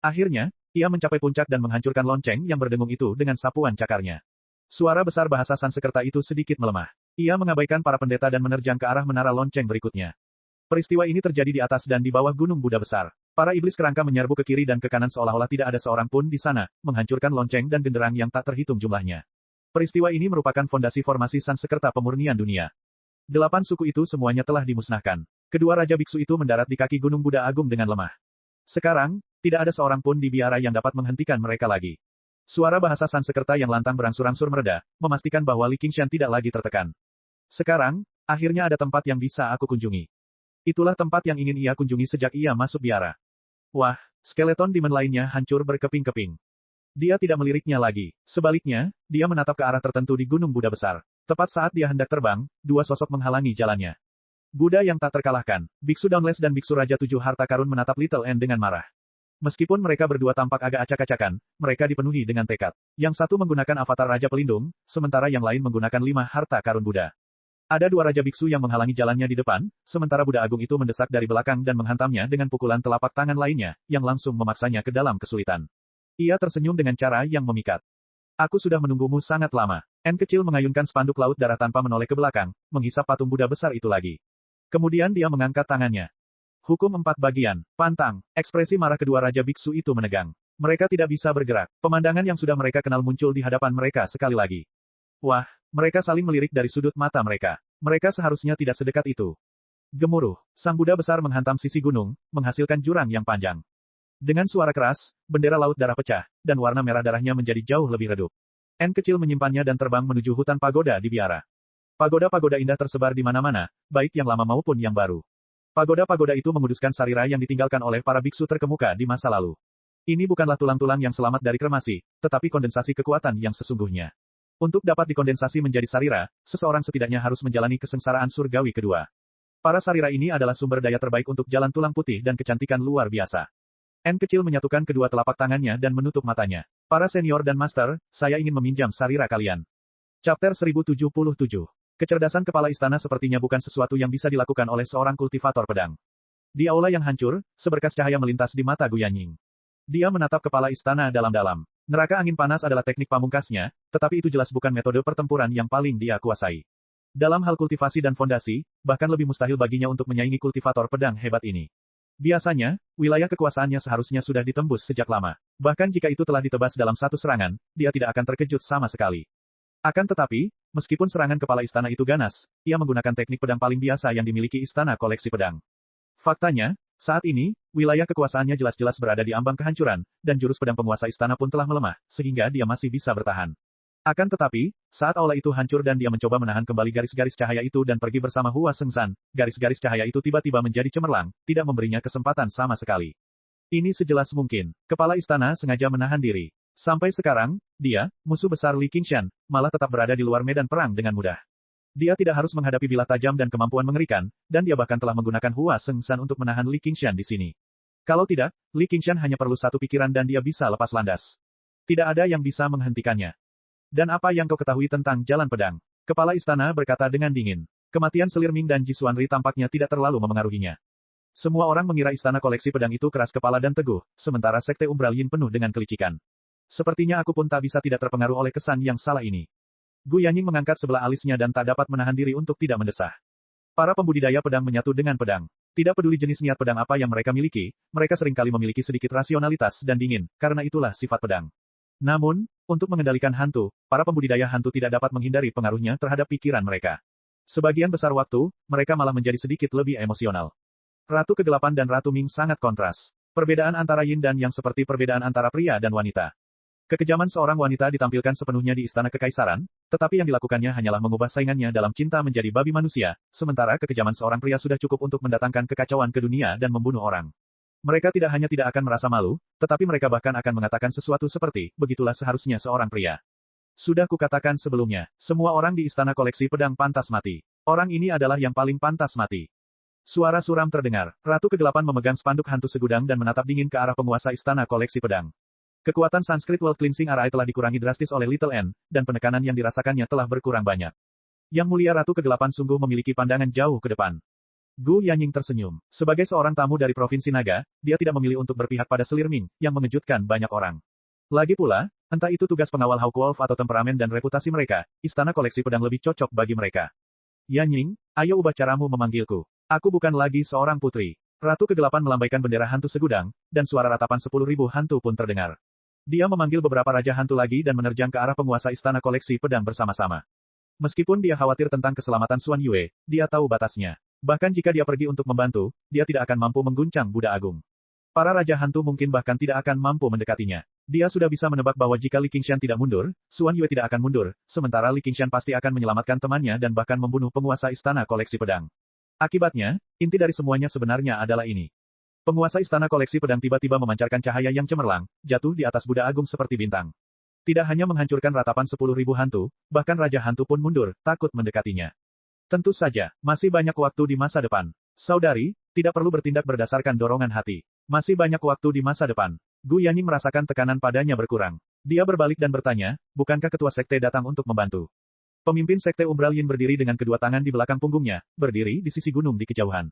Akhirnya, ia mencapai puncak dan menghancurkan lonceng yang berdengung itu dengan sapuan cakarnya. Suara besar bahasa Sansekerta itu sedikit melemah. Ia mengabaikan para pendeta dan menerjang ke arah menara lonceng berikutnya. Peristiwa ini terjadi di atas dan di bawah gunung Buddha besar. Para iblis kerangka menyerbu ke kiri dan ke kanan seolah-olah tidak ada seorang pun di sana, menghancurkan lonceng dan genderang yang tak terhitung jumlahnya. Peristiwa ini merupakan fondasi formasi Sansekerta pemurnian dunia. 8 suku itu semuanya telah dimusnahkan. Kedua raja biksu itu mendarat di kaki gunung Buddha Agung dengan lemah. Sekarang, tidak ada seorang pun di biara yang dapat menghentikan mereka lagi. Suara bahasa Sansekerta yang lantang berangsur-angsur mereda, memastikan bahwa Li Qingshan tidak lagi tertekan. Sekarang, akhirnya ada tempat yang bisa aku kunjungi. Itulah tempat yang ingin ia kunjungi sejak ia masuk biara. Wah, skeleton demon lainnya hancur berkeping-keping. Dia tidak meliriknya lagi. Sebaliknya, dia menatap ke arah tertentu di gunung Buddha besar. Tepat saat dia hendak terbang, 2 sosok menghalangi jalannya. Buddha yang tak terkalahkan, Biksu Dauntless dan Biksu Raja 7 Harta Karun menatap Little N dengan marah. Meskipun mereka berdua tampak agak acak-acakan, mereka dipenuhi dengan tekad. Yang satu menggunakan avatar Raja Pelindung, sementara yang lain menggunakan 5 Harta Karun Buddha. Ada 2 Raja Biksu yang menghalangi jalannya di depan, sementara Buddha Agung itu mendesak dari belakang dan menghantamnya dengan pukulan telapak tangan lainnya, yang langsung memaksanya ke dalam kesulitan. Ia tersenyum dengan cara yang memikat. Aku sudah menunggumu sangat lama. N kecil mengayunkan spanduk laut darah tanpa menoleh ke belakang, menghisap patung Buddha besar itu lagi. Kemudian dia mengangkat tangannya. Hukum 4 bagian. Pantang. Ekspresi marah kedua Raja Biksu itu menegang. Mereka tidak bisa bergerak. Pemandangan yang sudah mereka kenal muncul di hadapan mereka sekali lagi. Wah, mereka saling melirik dari sudut mata mereka. Mereka seharusnya tidak sedekat itu. Gemuruh. Sang Buddha besar menghantam sisi gunung, menghasilkan jurang yang panjang. Dengan suara keras, bendera laut darah pecah, dan warna merah darahnya menjadi jauh lebih redup. N kecil menyimpannya dan terbang menuju hutan pagoda di biara. Pagoda-pagoda indah tersebar di mana-mana, baik yang lama maupun yang baru. Pagoda-pagoda itu menguduskan sarira yang ditinggalkan oleh para biksu terkemuka di masa lalu. Ini bukanlah tulang-tulang yang selamat dari kremasi, tetapi kondensasi kekuatan yang sesungguhnya. Untuk dapat dikondensasi menjadi sarira, seseorang setidaknya harus menjalani kesengsaraan surgawi kedua. Para sarira ini adalah sumber daya terbaik untuk jalan tulang putih dan kecantikan luar biasa. N kecil menyatukan kedua telapak tangannya dan menutup matanya. Para senior dan master, saya ingin meminjam sarira kalian. Chapter 1077. Kecerdasan kepala istana sepertinya bukan sesuatu yang bisa dilakukan oleh seorang kultivator pedang. Di aula yang hancur, seberkas cahaya melintas di mata Gu Yanying. Dia menatap kepala istana dalam-dalam. Neraka angin panas adalah teknik pamungkasnya, tetapi itu jelas bukan metode pertempuran yang paling dia kuasai. Dalam hal kultivasi dan fondasi, bahkan lebih mustahil baginya untuk menyaingi kultivator pedang hebat ini. Biasanya, wilayah kekuasaannya seharusnya sudah ditembus sejak lama. Bahkan jika itu telah ditebas dalam satu serangan, dia tidak akan terkejut sama sekali. Akan tetapi, meskipun serangan kepala istana itu ganas, ia menggunakan teknik pedang paling biasa yang dimiliki istana koleksi pedang. Faktanya, saat ini, wilayah kekuasaannya jelas-jelas berada di ambang kehancuran, dan jurus pedang penguasa istana pun telah melemah, sehingga dia masih bisa bertahan. Akan tetapi, saat aula itu hancur dan dia mencoba menahan kembali garis-garis cahaya itu dan pergi bersama Hua Sengzan, garis-garis cahaya itu tiba-tiba menjadi cemerlang, tidak memberinya kesempatan sama sekali. Ini sejelas mungkin. Kepala istana sengaja menahan diri. Sampai sekarang, dia, musuh besar Li Qingshan, malah tetap berada di luar medan perang dengan mudah. Dia tidak harus menghadapi bilah tajam dan kemampuan mengerikan, dan dia bahkan telah menggunakan Hua Sengzan untuk menahan Li Qingshan di sini. Kalau tidak, Li Qingshan hanya perlu satu pikiran dan dia bisa lepas landas. Tidak ada yang bisa menghentikannya. Dan apa yang kau ketahui tentang jalan pedang? Kepala istana berkata dengan dingin. Kematian Selir Ming dan Ji Xuanri tampaknya tidak terlalu memengaruhinya. Semua orang mengira istana koleksi pedang itu keras kepala dan teguh, sementara sekte Umbral Yin penuh dengan kelicikan. Sepertinya aku pun tak bisa tidak terpengaruh oleh kesan yang salah ini. Gu Yanying mengangkat sebelah alisnya dan tak dapat menahan diri untuk tidak mendesah. Para pembudidaya pedang menyatu dengan pedang. Tidak peduli jenis niat pedang apa yang mereka miliki, mereka seringkali memiliki sedikit rasionalitas dan dingin, karena itulah sifat pedang. Namun, untuk mengendalikan hantu, para pembudidaya hantu tidak dapat menghindari pengaruhnya terhadap pikiran mereka. Sebagian besar waktu, mereka malah menjadi sedikit lebih emosional. Ratu Kegelapan dan Ratu Ming sangat kontras. Perbedaan antara yin dan yang seperti perbedaan antara pria dan wanita. Kekejaman seorang wanita ditampilkan sepenuhnya di istana kekaisaran, tetapi yang dilakukannya hanyalah mengubah saingannya dalam cinta menjadi babi manusia, sementara kekejaman seorang pria sudah cukup untuk mendatangkan kekacauan ke dunia dan membunuh orang. Mereka tidak hanya tidak akan merasa malu, tetapi mereka bahkan akan mengatakan sesuatu seperti, begitulah seharusnya seorang pria. Sudah kukatakan sebelumnya, semua orang di istana koleksi pedang pantas mati. Orang ini adalah yang paling pantas mati. Suara suram terdengar. Ratu Kegelapan memegang spanduk hantu segudang dan menatap dingin ke arah penguasa istana koleksi pedang. Kekuatan Sanskrit World Cleansing Array telah dikurangi drastis oleh Little N, dan penekanan yang dirasakannya telah berkurang banyak. Yang mulia Ratu Kegelapan sungguh memiliki pandangan jauh ke depan. Gu Yanying tersenyum. Sebagai seorang tamu dari Provinsi Naga, dia tidak memilih untuk berpihak pada Selir Ming, yang mengejutkan banyak orang. Lagi pula, entah itu tugas pengawal Hawk Wolf atau temperamen dan reputasi mereka, istana koleksi pedang lebih cocok bagi mereka. Yanying, ayo ubah caramu memanggilku. Aku bukan lagi seorang putri. Ratu Kegelapan melambaikan bendera hantu segudang, dan suara ratapan 10.000 hantu pun terdengar. Dia memanggil beberapa raja hantu lagi dan menerjang ke arah penguasa istana koleksi pedang bersama-sama. Meskipun dia khawatir tentang keselamatan Xuan Yue, dia tahu batasnya. Bahkan jika dia pergi untuk membantu, dia tidak akan mampu mengguncang Buddha Agung. Para raja hantu mungkin bahkan tidak akan mampu mendekatinya. Dia sudah bisa menebak bahwa jika Li Qingshan tidak mundur, Xuan Yue tidak akan mundur, sementara Li Qingshan pasti akan menyelamatkan temannya dan bahkan membunuh penguasa istana koleksi pedang. Akibatnya, inti dari semuanya sebenarnya adalah ini. Penguasa istana koleksi pedang tiba-tiba memancarkan cahaya yang cemerlang, jatuh di atas Buddha Agung seperti bintang. Tidak hanya menghancurkan ratapan 10.000 hantu, bahkan raja hantu pun mundur, takut mendekatinya. Tentu saja, masih banyak waktu di masa depan. Saudari, tidak perlu bertindak berdasarkan dorongan hati. Masih banyak waktu di masa depan. Gu Yanying merasakan tekanan padanya berkurang. Dia berbalik dan bertanya, bukankah ketua sekte datang untuk membantu? Pemimpin sekte Umbral Yin berdiri dengan kedua tangan di belakang punggungnya, berdiri di sisi gunung di kejauhan.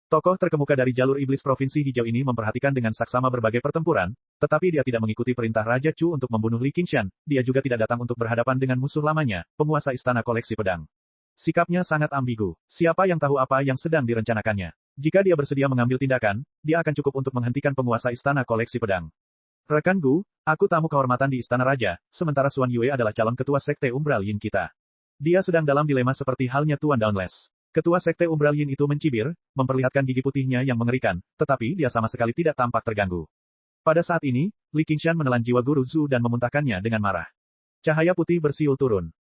Tokoh terkemuka dari jalur iblis provinsi hijau ini memperhatikan dengan saksama berbagai pertempuran, Tetapi dia tidak mengikuti perintah Raja Chu untuk membunuh Li Qingshan, dia juga tidak datang untuk berhadapan dengan musuh lamanya, penguasa istana koleksi pedang. Sikapnya sangat ambigu. Siapa yang tahu apa yang sedang direncanakannya? Jika dia bersedia mengambil tindakan, dia akan cukup untuk menghentikan penguasa istana koleksi pedang. Rekan Gu, aku tamu kehormatan di istana raja, sementara Xuan Yue adalah calon ketua sekte Umbral Yin kita. Dia sedang dalam dilema seperti halnya Tuan Dauntless. Ketua sekte Umbral Yin itu mencibir, memperlihatkan gigi putihnya yang mengerikan, tetapi dia sama sekali tidak tampak terganggu. Pada saat ini, Li Qingshan menelan jiwa Guru Zhu dan memuntahkannya dengan marah. Cahaya putih bersiul turun.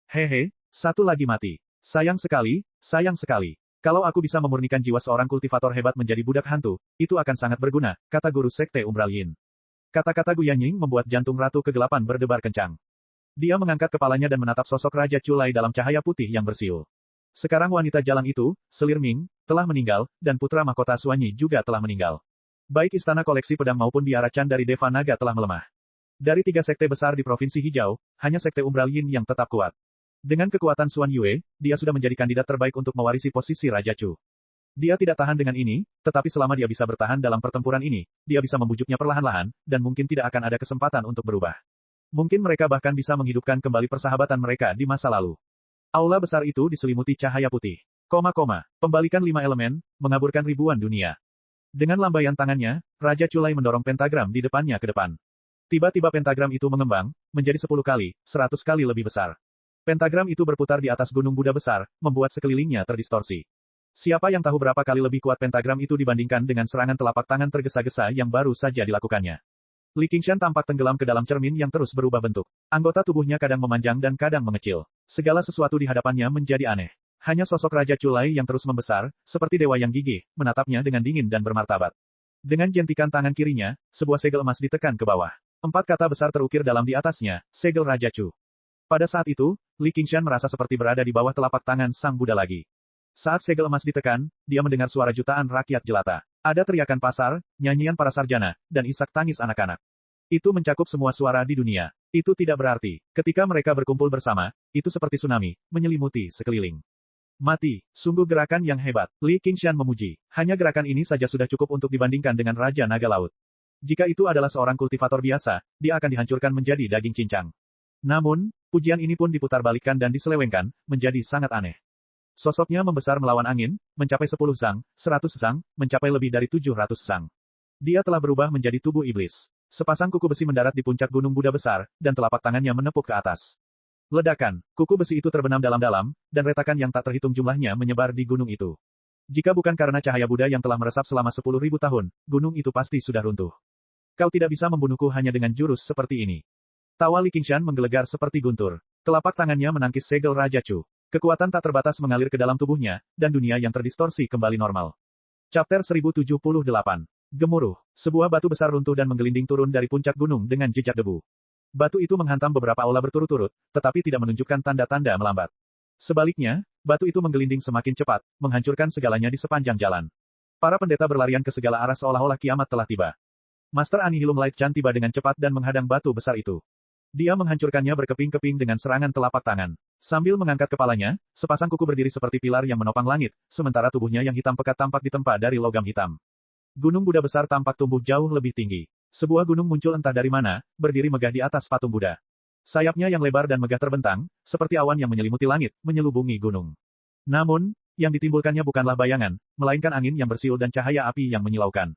Hehe, satu lagi mati. Sayang sekali, sayang sekali. Kalau aku bisa memurnikan jiwa seorang kultivator hebat menjadi budak hantu, itu akan sangat berguna, kata guru sekte Umbral Yin. Kata-kata Gu Yanying membuat jantung Ratu Kegelapan berdebar kencang. Dia mengangkat kepalanya dan menatap sosok Raja Culai dalam cahaya putih yang bersiul. Sekarang wanita jalan itu, Selir Ming, telah meninggal, dan putra mahkota Suanyi juga telah meninggal. Baik istana koleksi pedang maupun biara Chan dari Deva Naga telah melemah. Dari 3 sekte besar di Provinsi Hijau, hanya sekte Umbral Yin yang tetap kuat. Dengan kekuatan Xuan Yue, dia sudah menjadi kandidat terbaik untuk mewarisi posisi Raja Chu. Dia tidak tahan dengan ini, tetapi selama dia bisa bertahan dalam pertempuran ini, dia bisa membujuknya perlahan-lahan, dan mungkin tidak akan ada kesempatan untuk berubah. Mungkin mereka bahkan bisa menghidupkan kembali persahabatan mereka di masa lalu. Aula besar itu diselimuti cahaya putih. Pembalikan 5 elemen, mengaburkan ribuan dunia. Dengan lambaian tangannya, Raja Culai mendorong pentagram di depannya ke depan. Tiba-tiba pentagram itu mengembang, menjadi 10 kali, 100 kali lebih besar. Pentagram itu berputar di atas gunung Buddha besar, membuat sekelilingnya terdistorsi. Siapa yang tahu berapa kali lebih kuat pentagram itu dibandingkan dengan serangan telapak tangan tergesa-gesa yang baru saja dilakukannya. Li Qingshan tampak tenggelam ke dalam cermin yang terus berubah bentuk. Anggota tubuhnya kadang memanjang dan kadang mengecil. Segala sesuatu di hadapannya menjadi aneh. Hanya sosok Raja Culai yang terus membesar, seperti dewa yang gigih, menatapnya dengan dingin dan bermartabat. Dengan jentikan tangan kirinya, sebuah segel emas ditekan ke bawah. 4 kata besar terukir dalam di atasnya, segel Raja Chu. Pada saat itu, Li Qingshan merasa seperti berada di bawah telapak tangan sang Buddha lagi. Saat segel emas ditekan, dia mendengar suara jutaan rakyat jelata. Ada teriakan pasar, nyanyian para sarjana, dan isak tangis anak-anak. Itu mencakup semua suara di dunia. Itu tidak berarti, ketika mereka berkumpul bersama, itu seperti tsunami, menyelimuti sekeliling. Mati, sungguh gerakan yang hebat, Li Qingshan memuji. Hanya gerakan ini saja sudah cukup untuk dibandingkan dengan Raja Naga Laut. Jika itu adalah seorang kultivator biasa, dia akan dihancurkan menjadi daging cincang. Namun, pujian ini pun diputarbalikkan dan diselewengkan, menjadi sangat aneh. Sosoknya membesar melawan angin, mencapai 10 sang, 100 sang, mencapai lebih dari 700 sang. Dia telah berubah menjadi tubuh iblis. Sepasang kuku besi mendarat di puncak gunung Buddha besar, dan telapak tangannya menepuk ke atas. Ledakan, kuku besi itu terbenam dalam-dalam, dan retakan yang tak terhitung jumlahnya menyebar di gunung itu. Jika bukan karena cahaya Buddha yang telah meresap selama 10.000 tahun, gunung itu pasti sudah runtuh. Kau tidak bisa membunuhku hanya dengan jurus seperti ini. Tawa Li Qingshan menggelegar seperti guntur. Telapak tangannya menangkis segel Raja Chu. Kekuatan tak terbatas mengalir ke dalam tubuhnya, dan dunia yang terdistorsi kembali normal. Chapter 1078. Gemuruh. Sebuah batu besar runtuh dan menggelinding turun dari puncak gunung dengan jejak debu. Batu itu menghantam beberapa aula berturut-turut, tetapi tidak menunjukkan tanda-tanda melambat. Sebaliknya, batu itu menggelinding semakin cepat, menghancurkan segalanya di sepanjang jalan. Para pendeta berlarian ke segala arah seolah-olah kiamat telah tiba. Master Annihilum Light Chan tiba dengan cepat dan menghadang batu besar itu. Dia menghancurkannya berkeping-keping dengan serangan telapak tangan. Sambil mengangkat kepalanya, sepasang kuku berdiri seperti pilar yang menopang langit, sementara tubuhnya yang hitam pekat tampak ditempa dari logam hitam. Gunung Buddha besar tampak tumbuh jauh lebih tinggi. Sebuah gunung muncul entah dari mana, berdiri megah di atas patung Buddha. Sayapnya yang lebar dan megah terbentang, seperti awan yang menyelimuti langit, menyelubungi gunung. Namun, yang ditimbulkannya bukanlah bayangan, melainkan angin yang bersiul dan cahaya api yang menyilaukan.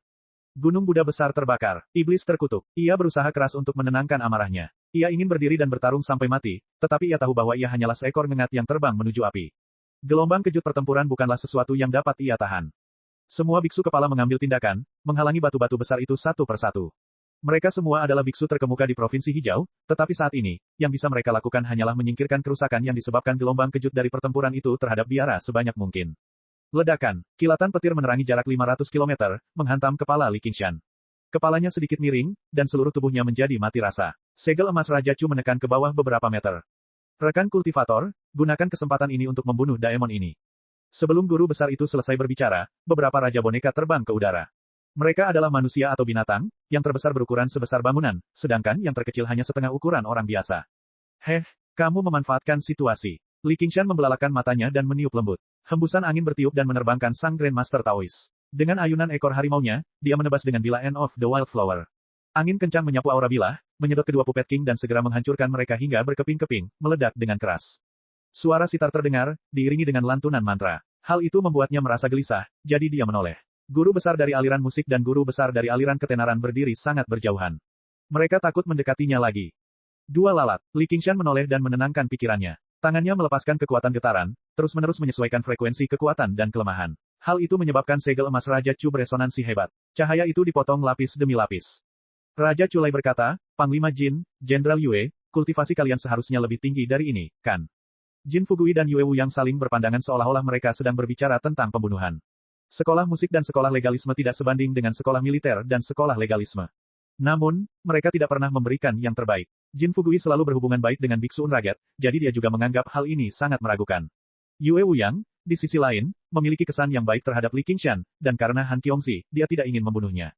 Gunung Buddha besar terbakar. Iblis terkutuk. Ia berusaha keras untuk menenangkan amarahnya. Ia ingin berdiri dan bertarung sampai mati, tetapi ia tahu bahwa ia hanyalah seekor ngengat yang terbang menuju api. Gelombang kejut pertempuran bukanlah sesuatu yang dapat ia tahan. Semua biksu kepala mengambil tindakan, menghalangi batu-batu besar itu satu persatu. Mereka semua adalah biksu terkemuka di Provinsi Hijau, tetapi saat ini, yang bisa mereka lakukan hanyalah menyingkirkan kerusakan yang disebabkan gelombang kejut dari pertempuran itu terhadap biara sebanyak mungkin. Ledakan, kilatan petir menerangi jarak 500 km, menghantam kepala Li Qingshan. Kepalanya sedikit miring, dan seluruh tubuhnya menjadi mati rasa. Segel emas Raja Chu menekan ke bawah beberapa meter. Rekan kultivator, gunakan kesempatan ini untuk membunuh daemon ini. Sebelum guru besar itu selesai berbicara, beberapa raja boneka terbang ke udara. Mereka adalah manusia atau binatang, yang terbesar berukuran sebesar bangunan, sedangkan yang terkecil hanya setengah ukuran orang biasa. Kamu memanfaatkan situasi. Li Qingshan membelalakan matanya dan meniup lembut. Hembusan angin bertiup dan menerbangkan sang Grandmaster Taoist. Dengan ayunan ekor harimaunya, dia menebas dengan bila End of the Wildflower. Angin kencang menyapu aura bilah, menyedot kedua Puppet King dan segera menghancurkan mereka hingga berkeping-keping, meledak dengan keras. Suara sitar terdengar, diiringi dengan lantunan mantra. Hal itu membuatnya merasa gelisah, jadi dia menoleh. Guru besar dari aliran musik dan guru besar dari aliran ketenaran berdiri sangat berjauhan. Mereka takut mendekatinya lagi. Dua lalat, Li Qingshan menoleh dan menenangkan pikirannya. Tangannya melepaskan kekuatan getaran, terus-menerus menyesuaikan frekuensi kekuatan dan kelemahan. Hal itu menyebabkan segel emas Raja Chu beresonansi hebat. Cahaya itu dipotong lapis demi lapis. Raja Chu Lei berkata, Panglima Jin, Jenderal Yue, kultivasi kalian seharusnya lebih tinggi dari ini, kan? Jin Fugui dan Yue Wu yang saling berpandangan seolah-olah mereka sedang berbicara tentang pembunuhan. Sekolah musik dan sekolah legalisme tidak sebanding dengan sekolah militer dan sekolah legalisme. Namun, mereka tidak pernah memberikan yang terbaik. Jin Fugui selalu berhubungan baik dengan Biksu Unraget, jadi dia juga menganggap hal ini sangat meragukan. Yue Wuyang, di sisi lain, memiliki kesan yang baik terhadap Li Qingshan, dan karena Han Qiongzi, dia tidak ingin membunuhnya.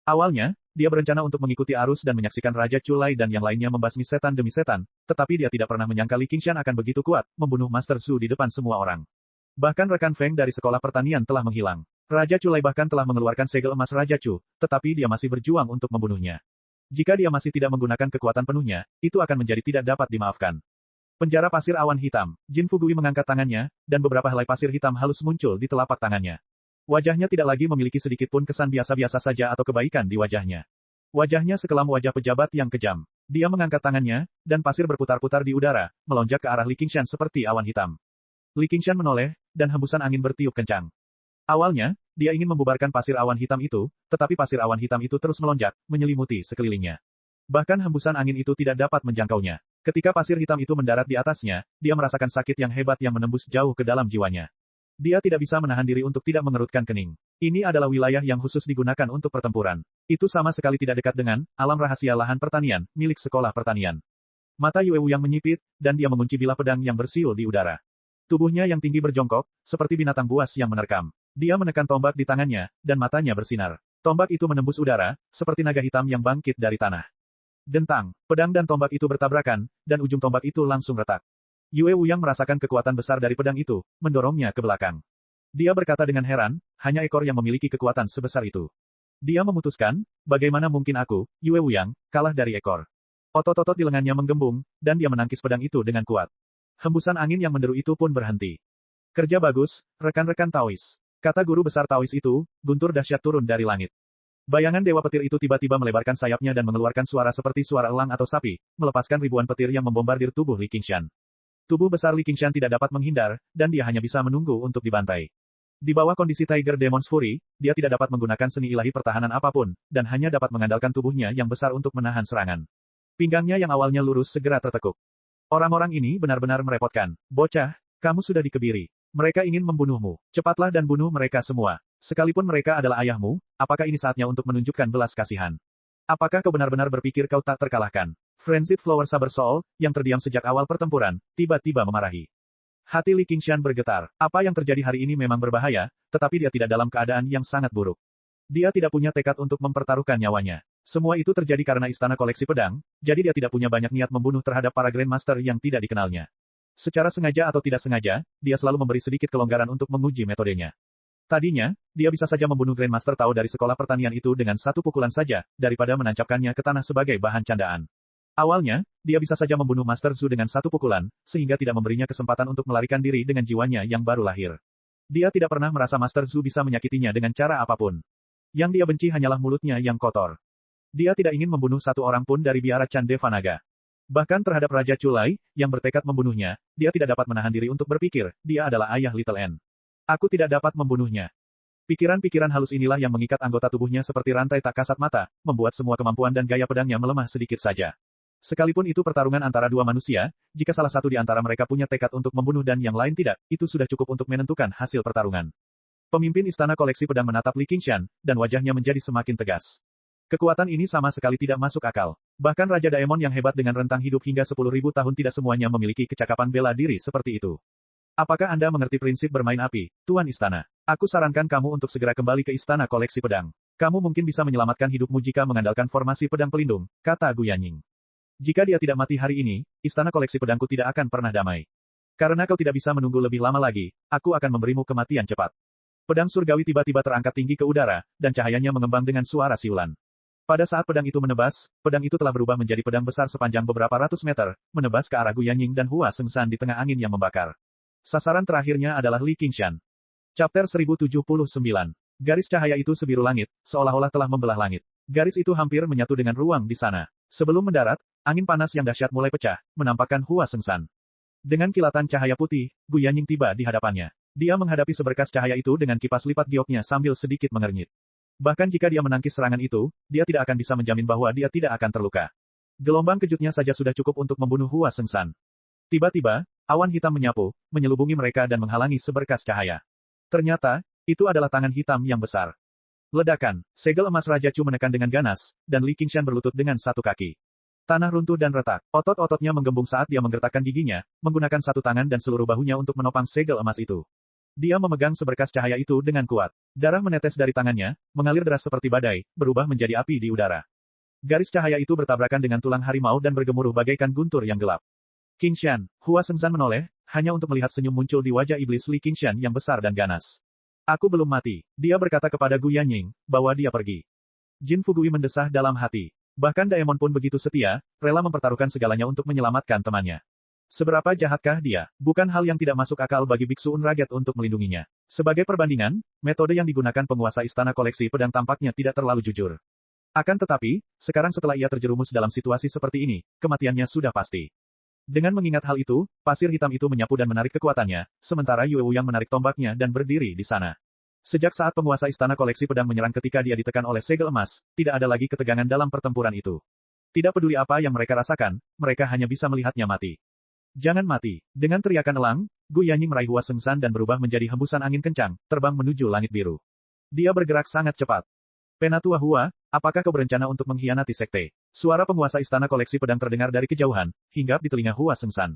Awalnya, dia berencana untuk mengikuti arus dan menyaksikan Raja Chu Lei dan yang lainnya membasmi setan demi setan, tetapi dia tidak pernah menyangka Li Qingshan akan begitu kuat, membunuh Master Zhu di depan semua orang. Bahkan rekan Feng dari sekolah pertanian telah menghilang. Raja Chu Lei bahkan telah mengeluarkan segel emas Raja Chu, tetapi dia masih berjuang untuk membunuhnya. Jika dia masih tidak menggunakan kekuatan penuhnya, itu akan menjadi tidak dapat dimaafkan. Penjara pasir awan hitam. Jin Fugui mengangkat tangannya, dan beberapa helai pasir hitam halus muncul di telapak tangannya. Wajahnya tidak lagi memiliki sedikit pun kesan biasa-biasa saja atau kebaikan di wajahnya. Wajahnya sekelam wajah pejabat yang kejam. Dia mengangkat tangannya, dan pasir berputar-putar di udara, melonjak ke arah Li Qingshan seperti awan hitam. Li Qingshan menoleh, dan hembusan angin bertiup kencang. Awalnya, dia ingin membubarkan pasir awan hitam itu, tetapi pasir awan hitam itu terus melonjak, menyelimuti sekelilingnya. Bahkan hembusan angin itu tidak dapat menjangkaunya. Ketika pasir hitam itu mendarat di atasnya, dia merasakan sakit yang hebat yang menembus jauh ke dalam jiwanya. Dia tidak bisa menahan diri untuk tidak mengerutkan kening. Ini adalah wilayah yang khusus digunakan untuk pertempuran. Itu sama sekali tidak dekat dengan alam rahasia lahan pertanian, milik sekolah pertanian. Mata Yue Wuyang menyipit, dan dia mengunci bilah pedang yang bersiul di udara. Tubuhnya yang tinggi berjongkok, seperti binatang buas yang menerkam. Dia menekan tombak di tangannya, dan matanya bersinar. Tombak itu menembus udara, seperti naga hitam yang bangkit dari tanah. Dentang, pedang dan tombak itu bertabrakan, dan ujung tombak itu langsung retak. Yue Wuyang merasakan kekuatan besar dari pedang itu, mendorongnya ke belakang. Dia berkata dengan heran, hanya ekor yang memiliki kekuatan sebesar itu. Dia memutuskan, bagaimana mungkin aku, Yue Wuyang, kalah dari ekor. Otot-otot di lengannya menggembung, dan dia menangkis pedang itu dengan kuat. Hembusan angin yang menderu itu pun berhenti. Kerja bagus, rekan-rekan Taois. Kata guru besar Taois itu, guntur dahsyat turun dari langit. Bayangan dewa petir itu tiba-tiba melebarkan sayapnya dan mengeluarkan suara seperti suara elang atau sapi, melepaskan ribuan petir yang membombardir tubuh Li Qingshan. Tubuh besar Li Qingshan tidak dapat menghindar, dan dia hanya bisa menunggu untuk dibantai. Di bawah kondisi Tiger Demon's Fury, dia tidak dapat menggunakan seni ilahi pertahanan apapun, dan hanya dapat mengandalkan tubuhnya yang besar untuk menahan serangan. Pinggangnya yang awalnya lurus segera tertekuk. Orang-orang ini benar-benar merepotkan. Bocah, kamu sudah dikebiri. Mereka ingin membunuhmu. Cepatlah dan bunuh mereka semua. Sekalipun mereka adalah ayahmu, apakah ini saatnya untuk menunjukkan belas kasihan? Apakah kau benar-benar berpikir kau tak terkalahkan? Frenzied Flower Saber Soul, yang terdiam sejak awal pertempuran, tiba-tiba memarahi. Hati Li Qingshan bergetar. Apa yang terjadi hari ini memang berbahaya, tetapi dia tidak dalam keadaan yang sangat buruk. Dia tidak punya tekad untuk mempertaruhkan nyawanya. Semua itu terjadi karena istana koleksi pedang, jadi dia tidak punya banyak niat membunuh terhadap para Grandmaster yang tidak dikenalnya. Secara sengaja atau tidak sengaja, dia selalu memberi sedikit kelonggaran untuk menguji metodenya. Tadinya, dia bisa saja membunuh Grandmaster Tao dari sekolah pertanian itu dengan satu pukulan saja, daripada menancapkannya ke tanah sebagai bahan candaan. Awalnya, dia bisa saja membunuh Master Zhu dengan satu pukulan, sehingga tidak memberinya kesempatan untuk melarikan diri dengan jiwanya yang baru lahir. Dia tidak pernah merasa Master Zhu bisa menyakitinya dengan cara apapun. Yang dia benci hanyalah mulutnya yang kotor. Dia tidak ingin membunuh satu orang pun dari biara Chan Devanaga. Bahkan terhadap Raja Chu Lei, yang bertekad membunuhnya, dia tidak dapat menahan diri untuk berpikir, dia adalah ayah Little N. Aku tidak dapat membunuhnya. Pikiran-pikiran halus inilah yang mengikat anggota tubuhnya seperti rantai tak kasat mata, membuat semua kemampuan dan gaya pedangnya melemah sedikit saja. Sekalipun itu pertarungan antara dua manusia, jika salah satu di antara mereka punya tekad untuk membunuh dan yang lain tidak, itu sudah cukup untuk menentukan hasil pertarungan. Pemimpin istana koleksi pedang menatap Li Qingshan, dan wajahnya menjadi semakin tegas. Kekuatan ini sama sekali tidak masuk akal. Bahkan Raja Daemon yang hebat dengan rentang hidup hingga 10.000 tahun tidak semuanya memiliki kecakapan bela diri seperti itu. Apakah Anda mengerti prinsip bermain api, Tuan Istana? Aku sarankan kamu untuk segera kembali ke istana koleksi pedang. Kamu mungkin bisa menyelamatkan hidupmu jika mengandalkan formasi pedang pelindung, kata Gu Yanying. Jika dia tidak mati hari ini, istana koleksi pedangku tidak akan pernah damai. Karena kau tidak bisa menunggu lebih lama lagi, aku akan memberimu kematian cepat. Pedang surgawi tiba-tiba terangkat tinggi ke udara, dan cahayanya mengembang dengan suara siulan. Pada saat pedang itu menebas, pedang itu telah berubah menjadi pedang besar sepanjang beberapa ratus meter, menebas ke arah Gu Yanying dan Hua Sengshan di tengah angin yang membakar. Sasaran terakhirnya adalah Li Qingshan. Chapter 1079. Garis cahaya itu sebiru langit, seolah-olah telah membelah langit. Garis itu hampir menyatu dengan ruang di sana. Sebelum mendarat, angin panas yang dahsyat mulai pecah, menampakkan Hua Sengshan. Dengan kilatan cahaya putih, Gu Yanying tiba di hadapannya. Dia menghadapi seberkas cahaya itu dengan kipas lipat gioknya sambil sedikit mengernyit. Bahkan jika dia menangkis serangan itu, dia tidak akan bisa menjamin bahwa dia tidak akan terluka. Gelombang kejutnya saja sudah cukup untuk membunuh Hua Sengshan. Tiba-tiba, awan hitam menyapu, menyelubungi mereka dan menghalangi seberkas cahaya. Ternyata, itu adalah tangan hitam yang besar. Ledakan, segel emas Raja Chu menekan dengan ganas, dan Li Qingshan berlutut dengan satu kaki. Tanah runtuh dan retak, otot-ototnya menggembung saat dia menggertakkan giginya, menggunakan satu tangan dan seluruh bahunya untuk menopang segel emas itu. Dia memegang seberkas cahaya itu dengan kuat. Darah menetes dari tangannya, mengalir deras seperti badai, berubah menjadi api di udara. Garis cahaya itu bertabrakan dengan tulang harimau dan bergemuruh bagaikan guntur yang gelap. Qingshan, Hua Sengshan menoleh, hanya untuk melihat senyum muncul di wajah iblis Li Qingshan yang besar dan ganas. Aku belum mati. Dia berkata kepada Gu Yanying, bahwa dia pergi. Jin Fugui mendesah dalam hati. Bahkan Daemon pun begitu setia, rela mempertaruhkan segalanya untuk menyelamatkan temannya. Seberapa jahatkah dia? Bukan hal yang tidak masuk akal bagi Biksu Unraget untuk melindunginya. Sebagai perbandingan, metode yang digunakan penguasa istana koleksi pedang tampaknya tidak terlalu jujur. Akan tetapi, sekarang setelah ia terjerumus dalam situasi seperti ini, kematiannya sudah pasti. Dengan mengingat hal itu, pasir hitam itu menyapu dan menarik kekuatannya, sementara Yue Wuyang menarik tombaknya dan berdiri di sana. Sejak saat penguasa istana koleksi pedang menyerang ketika dia ditekan oleh segel emas, tidak ada lagi ketegangan dalam pertempuran itu. Tidak peduli apa yang mereka rasakan, mereka hanya bisa melihatnya mati. Jangan mati. Dengan teriakan elang, Gu Yanying meraih Hua Sengshan dan berubah menjadi hembusan angin kencang, terbang menuju langit biru. Dia bergerak sangat cepat. Penatua Hua, apakah kau berencana untuk mengkhianati sekte? Suara penguasa istana koleksi pedang terdengar dari kejauhan, hinggap di telinga Hua Sengshan.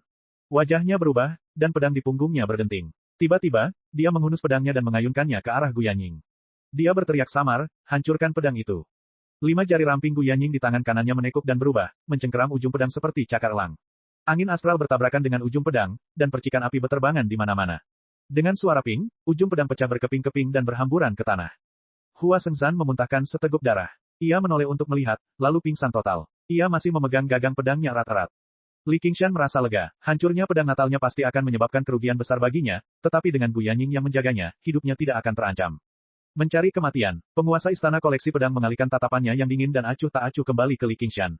Wajahnya berubah, dan pedang di punggungnya berdenting. Tiba-tiba, dia menghunus pedangnya dan mengayunkannya ke arah Gu Yanying. Dia berteriak samar, hancurkan pedang itu. 5 jari ramping Gu Yanying di tangan kanannya menekuk dan berubah, mencengkeram ujung pedang seperti cakar elang. Angin astral bertabrakan dengan ujung pedang, dan percikan api berterbangan di mana-mana. Dengan suara ping, ujung pedang pecah berkeping-keping dan berhamburan ke tanah. Hua Sengshan memuntahkan seteguk darah. Ia menoleh untuk melihat, lalu pingsan total. Ia masih memegang gagang pedangnya rat-rat. Li Qingshan merasa lega. Hancurnya pedang natalnya pasti akan menyebabkan kerugian besar baginya, tetapi dengan Gu Yanying yang menjaganya, hidupnya tidak akan terancam. Mencari kematian, penguasa istana koleksi pedang mengalihkan tatapannya yang dingin dan acuh tak acuh kembali ke Li Qingshan.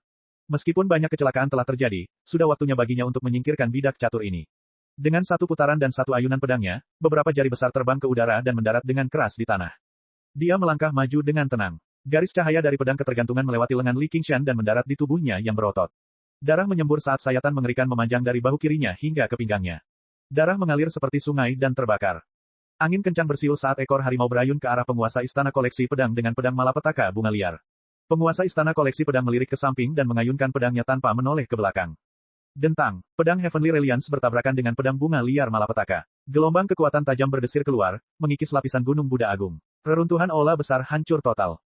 Meskipun banyak kecelakaan telah terjadi, sudah waktunya baginya untuk menyingkirkan bidak catur ini. Dengan satu putaran dan satu ayunan pedangnya, beberapa jari besar terbang ke udara dan mendarat dengan keras di tanah. Dia melangkah maju dengan tenang. Garis cahaya dari pedang ketergantungan melewati lengan Li Qingshan dan mendarat di tubuhnya yang berotot. Darah menyembur saat sayatan mengerikan memanjang dari bahu kirinya hingga ke pinggangnya. Darah mengalir seperti sungai dan terbakar. Angin kencang bersiul saat ekor harimau berayun ke arah penguasa istana koleksi pedang dengan pedang malapetaka bunga liar. Penguasa istana koleksi pedang melirik ke samping dan mengayunkan pedangnya tanpa menoleh ke belakang. Dentang, pedang Heavenly Reliance bertabrakan dengan pedang bunga liar malapetaka. Gelombang kekuatan tajam berdesir keluar, mengikis lapisan gunung Buddha Agung. Reruntuhan aula besar hancur total.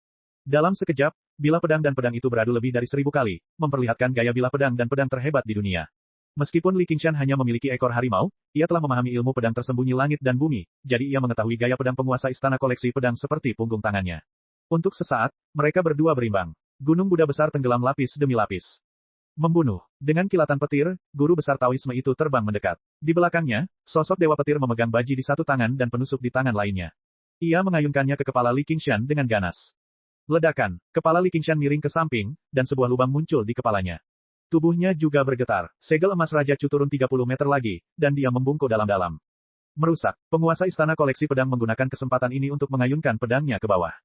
Dalam sekejap, bilah pedang dan pedang itu beradu lebih dari 1000 kali, memperlihatkan gaya bilah pedang dan pedang terhebat di dunia. Meskipun Li Qingshan hanya memiliki ekor harimau, ia telah memahami ilmu pedang tersembunyi langit dan bumi, jadi ia mengetahui gaya pedang penguasa istana koleksi pedang seperti punggung tangannya. Untuk sesaat, mereka berdua berimbang. Gunung Buddha besar tenggelam lapis demi lapis. Membunuh. Dengan kilatan petir, guru besar Taoisme itu terbang mendekat. Di belakangnya, sosok dewa petir memegang baji di satu tangan dan penusuk di tangan lainnya. Ia mengayunkannya ke kepala Li Qingshan dengan ganas. Ledakan. Kepala Li Qingshan miring ke samping, dan sebuah lubang muncul di kepalanya. Tubuhnya juga bergetar. Segel emas Raja Chu turun 30 meter lagi, dan dia membungkuk dalam-dalam. Merusak. Penguasa istana koleksi pedang menggunakan kesempatan ini untuk mengayunkan pedangnya ke bawah.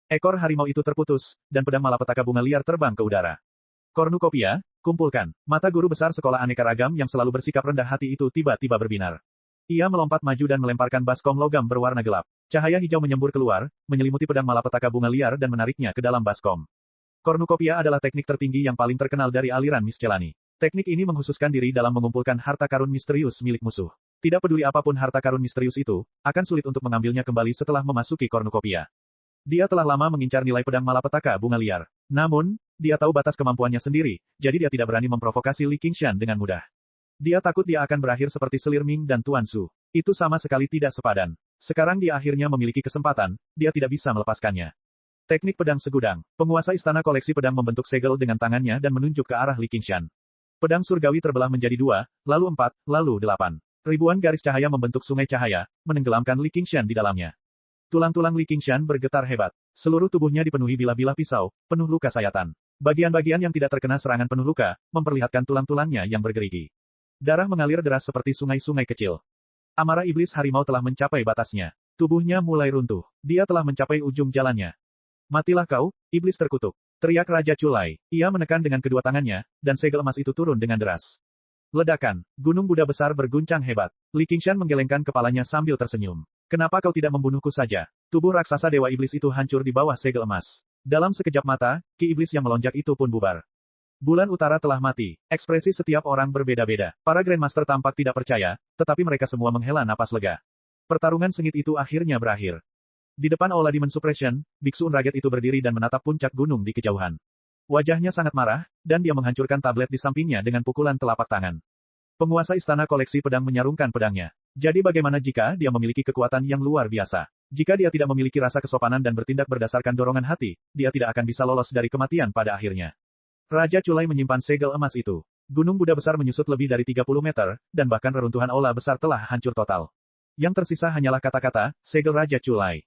Ekor harimau itu terputus, dan pedang malapetaka bunga liar terbang ke udara. Kornukopia, kumpulkan. Mata guru besar sekolah aneka ragam yang selalu bersikap rendah hati itu tiba-tiba berbinar. Ia melompat maju dan melemparkan baskom logam berwarna gelap. Cahaya hijau menyembur keluar, menyelimuti pedang malapetaka bunga liar dan menariknya ke dalam baskom. Kornukopia adalah teknik tertinggi yang paling terkenal dari aliran Miscelani. Teknik ini menghususkan diri dalam mengumpulkan harta karun misterius milik musuh. Tidak peduli apapun harta karun misterius itu, akan sulit untuk mengambilnya kembali setelah memasuki kornukopia. Dia telah lama mengincar nilai pedang malapetaka bunga liar. Namun, dia tahu batas kemampuannya sendiri, jadi dia tidak berani memprovokasi Li Qingshan dengan mudah. Dia takut dia akan berakhir seperti Selir Ming dan Tuan Su. Itu sama sekali tidak sepadan. Sekarang dia akhirnya memiliki kesempatan, dia tidak bisa melepaskannya. Teknik pedang segudang. Penguasa istana koleksi pedang membentuk segel dengan tangannya dan menunjuk ke arah Li Qingshan. Pedang surgawi terbelah menjadi 2, lalu 4, lalu 8. Ribuan garis cahaya membentuk sungai cahaya, menenggelamkan Li Qingshan di dalamnya. Tulang-tulang Li Qingshan bergetar hebat. Seluruh tubuhnya dipenuhi bilah-bilah pisau, penuh luka sayatan. Bagian-bagian yang tidak terkena serangan penuh luka, memperlihatkan tulang-tulangnya yang bergerigi. Darah mengalir deras seperti sungai-sungai kecil. Amarah iblis harimau telah mencapai batasnya. Tubuhnya mulai runtuh. Dia telah mencapai ujung jalannya. Matilah kau, iblis terkutuk. Teriak Raja Culai. Ia menekan dengan kedua tangannya, dan segel emas itu turun dengan deras. Ledakan. Gunung Buddha besar berguncang hebat. Li Qingshan menggelengkan kepalanya sambil tersenyum. Kenapa kau tidak membunuhku saja? Tubuh raksasa dewa iblis itu hancur di bawah segel emas. Dalam sekejap mata, ki iblis yang melonjak itu pun bubar. Bulan utara telah mati. Ekspresi setiap orang berbeda-beda. Para Grandmaster tampak tidak percaya, tetapi mereka semua menghela napas lega. Pertarungan sengit itu akhirnya berakhir. Di depan Aula Demon Suppression, Biksu Unraget itu berdiri dan menatap puncak gunung di kejauhan. Wajahnya sangat marah, dan dia menghancurkan tablet di sampingnya dengan pukulan telapak tangan. Penguasa istana koleksi pedang menyarungkan pedangnya. Jadi bagaimana jika dia memiliki kekuatan yang luar biasa? Jika dia tidak memiliki rasa kesopanan dan bertindak berdasarkan dorongan hati, dia tidak akan bisa lolos dari kematian pada akhirnya. Raja Culai menyimpan segel emas itu. Gunung Buddha besar menyusut lebih dari 30 meter, dan bahkan reruntuhan aula besar telah hancur total. Yang tersisa hanyalah kata-kata, segel Raja Culai.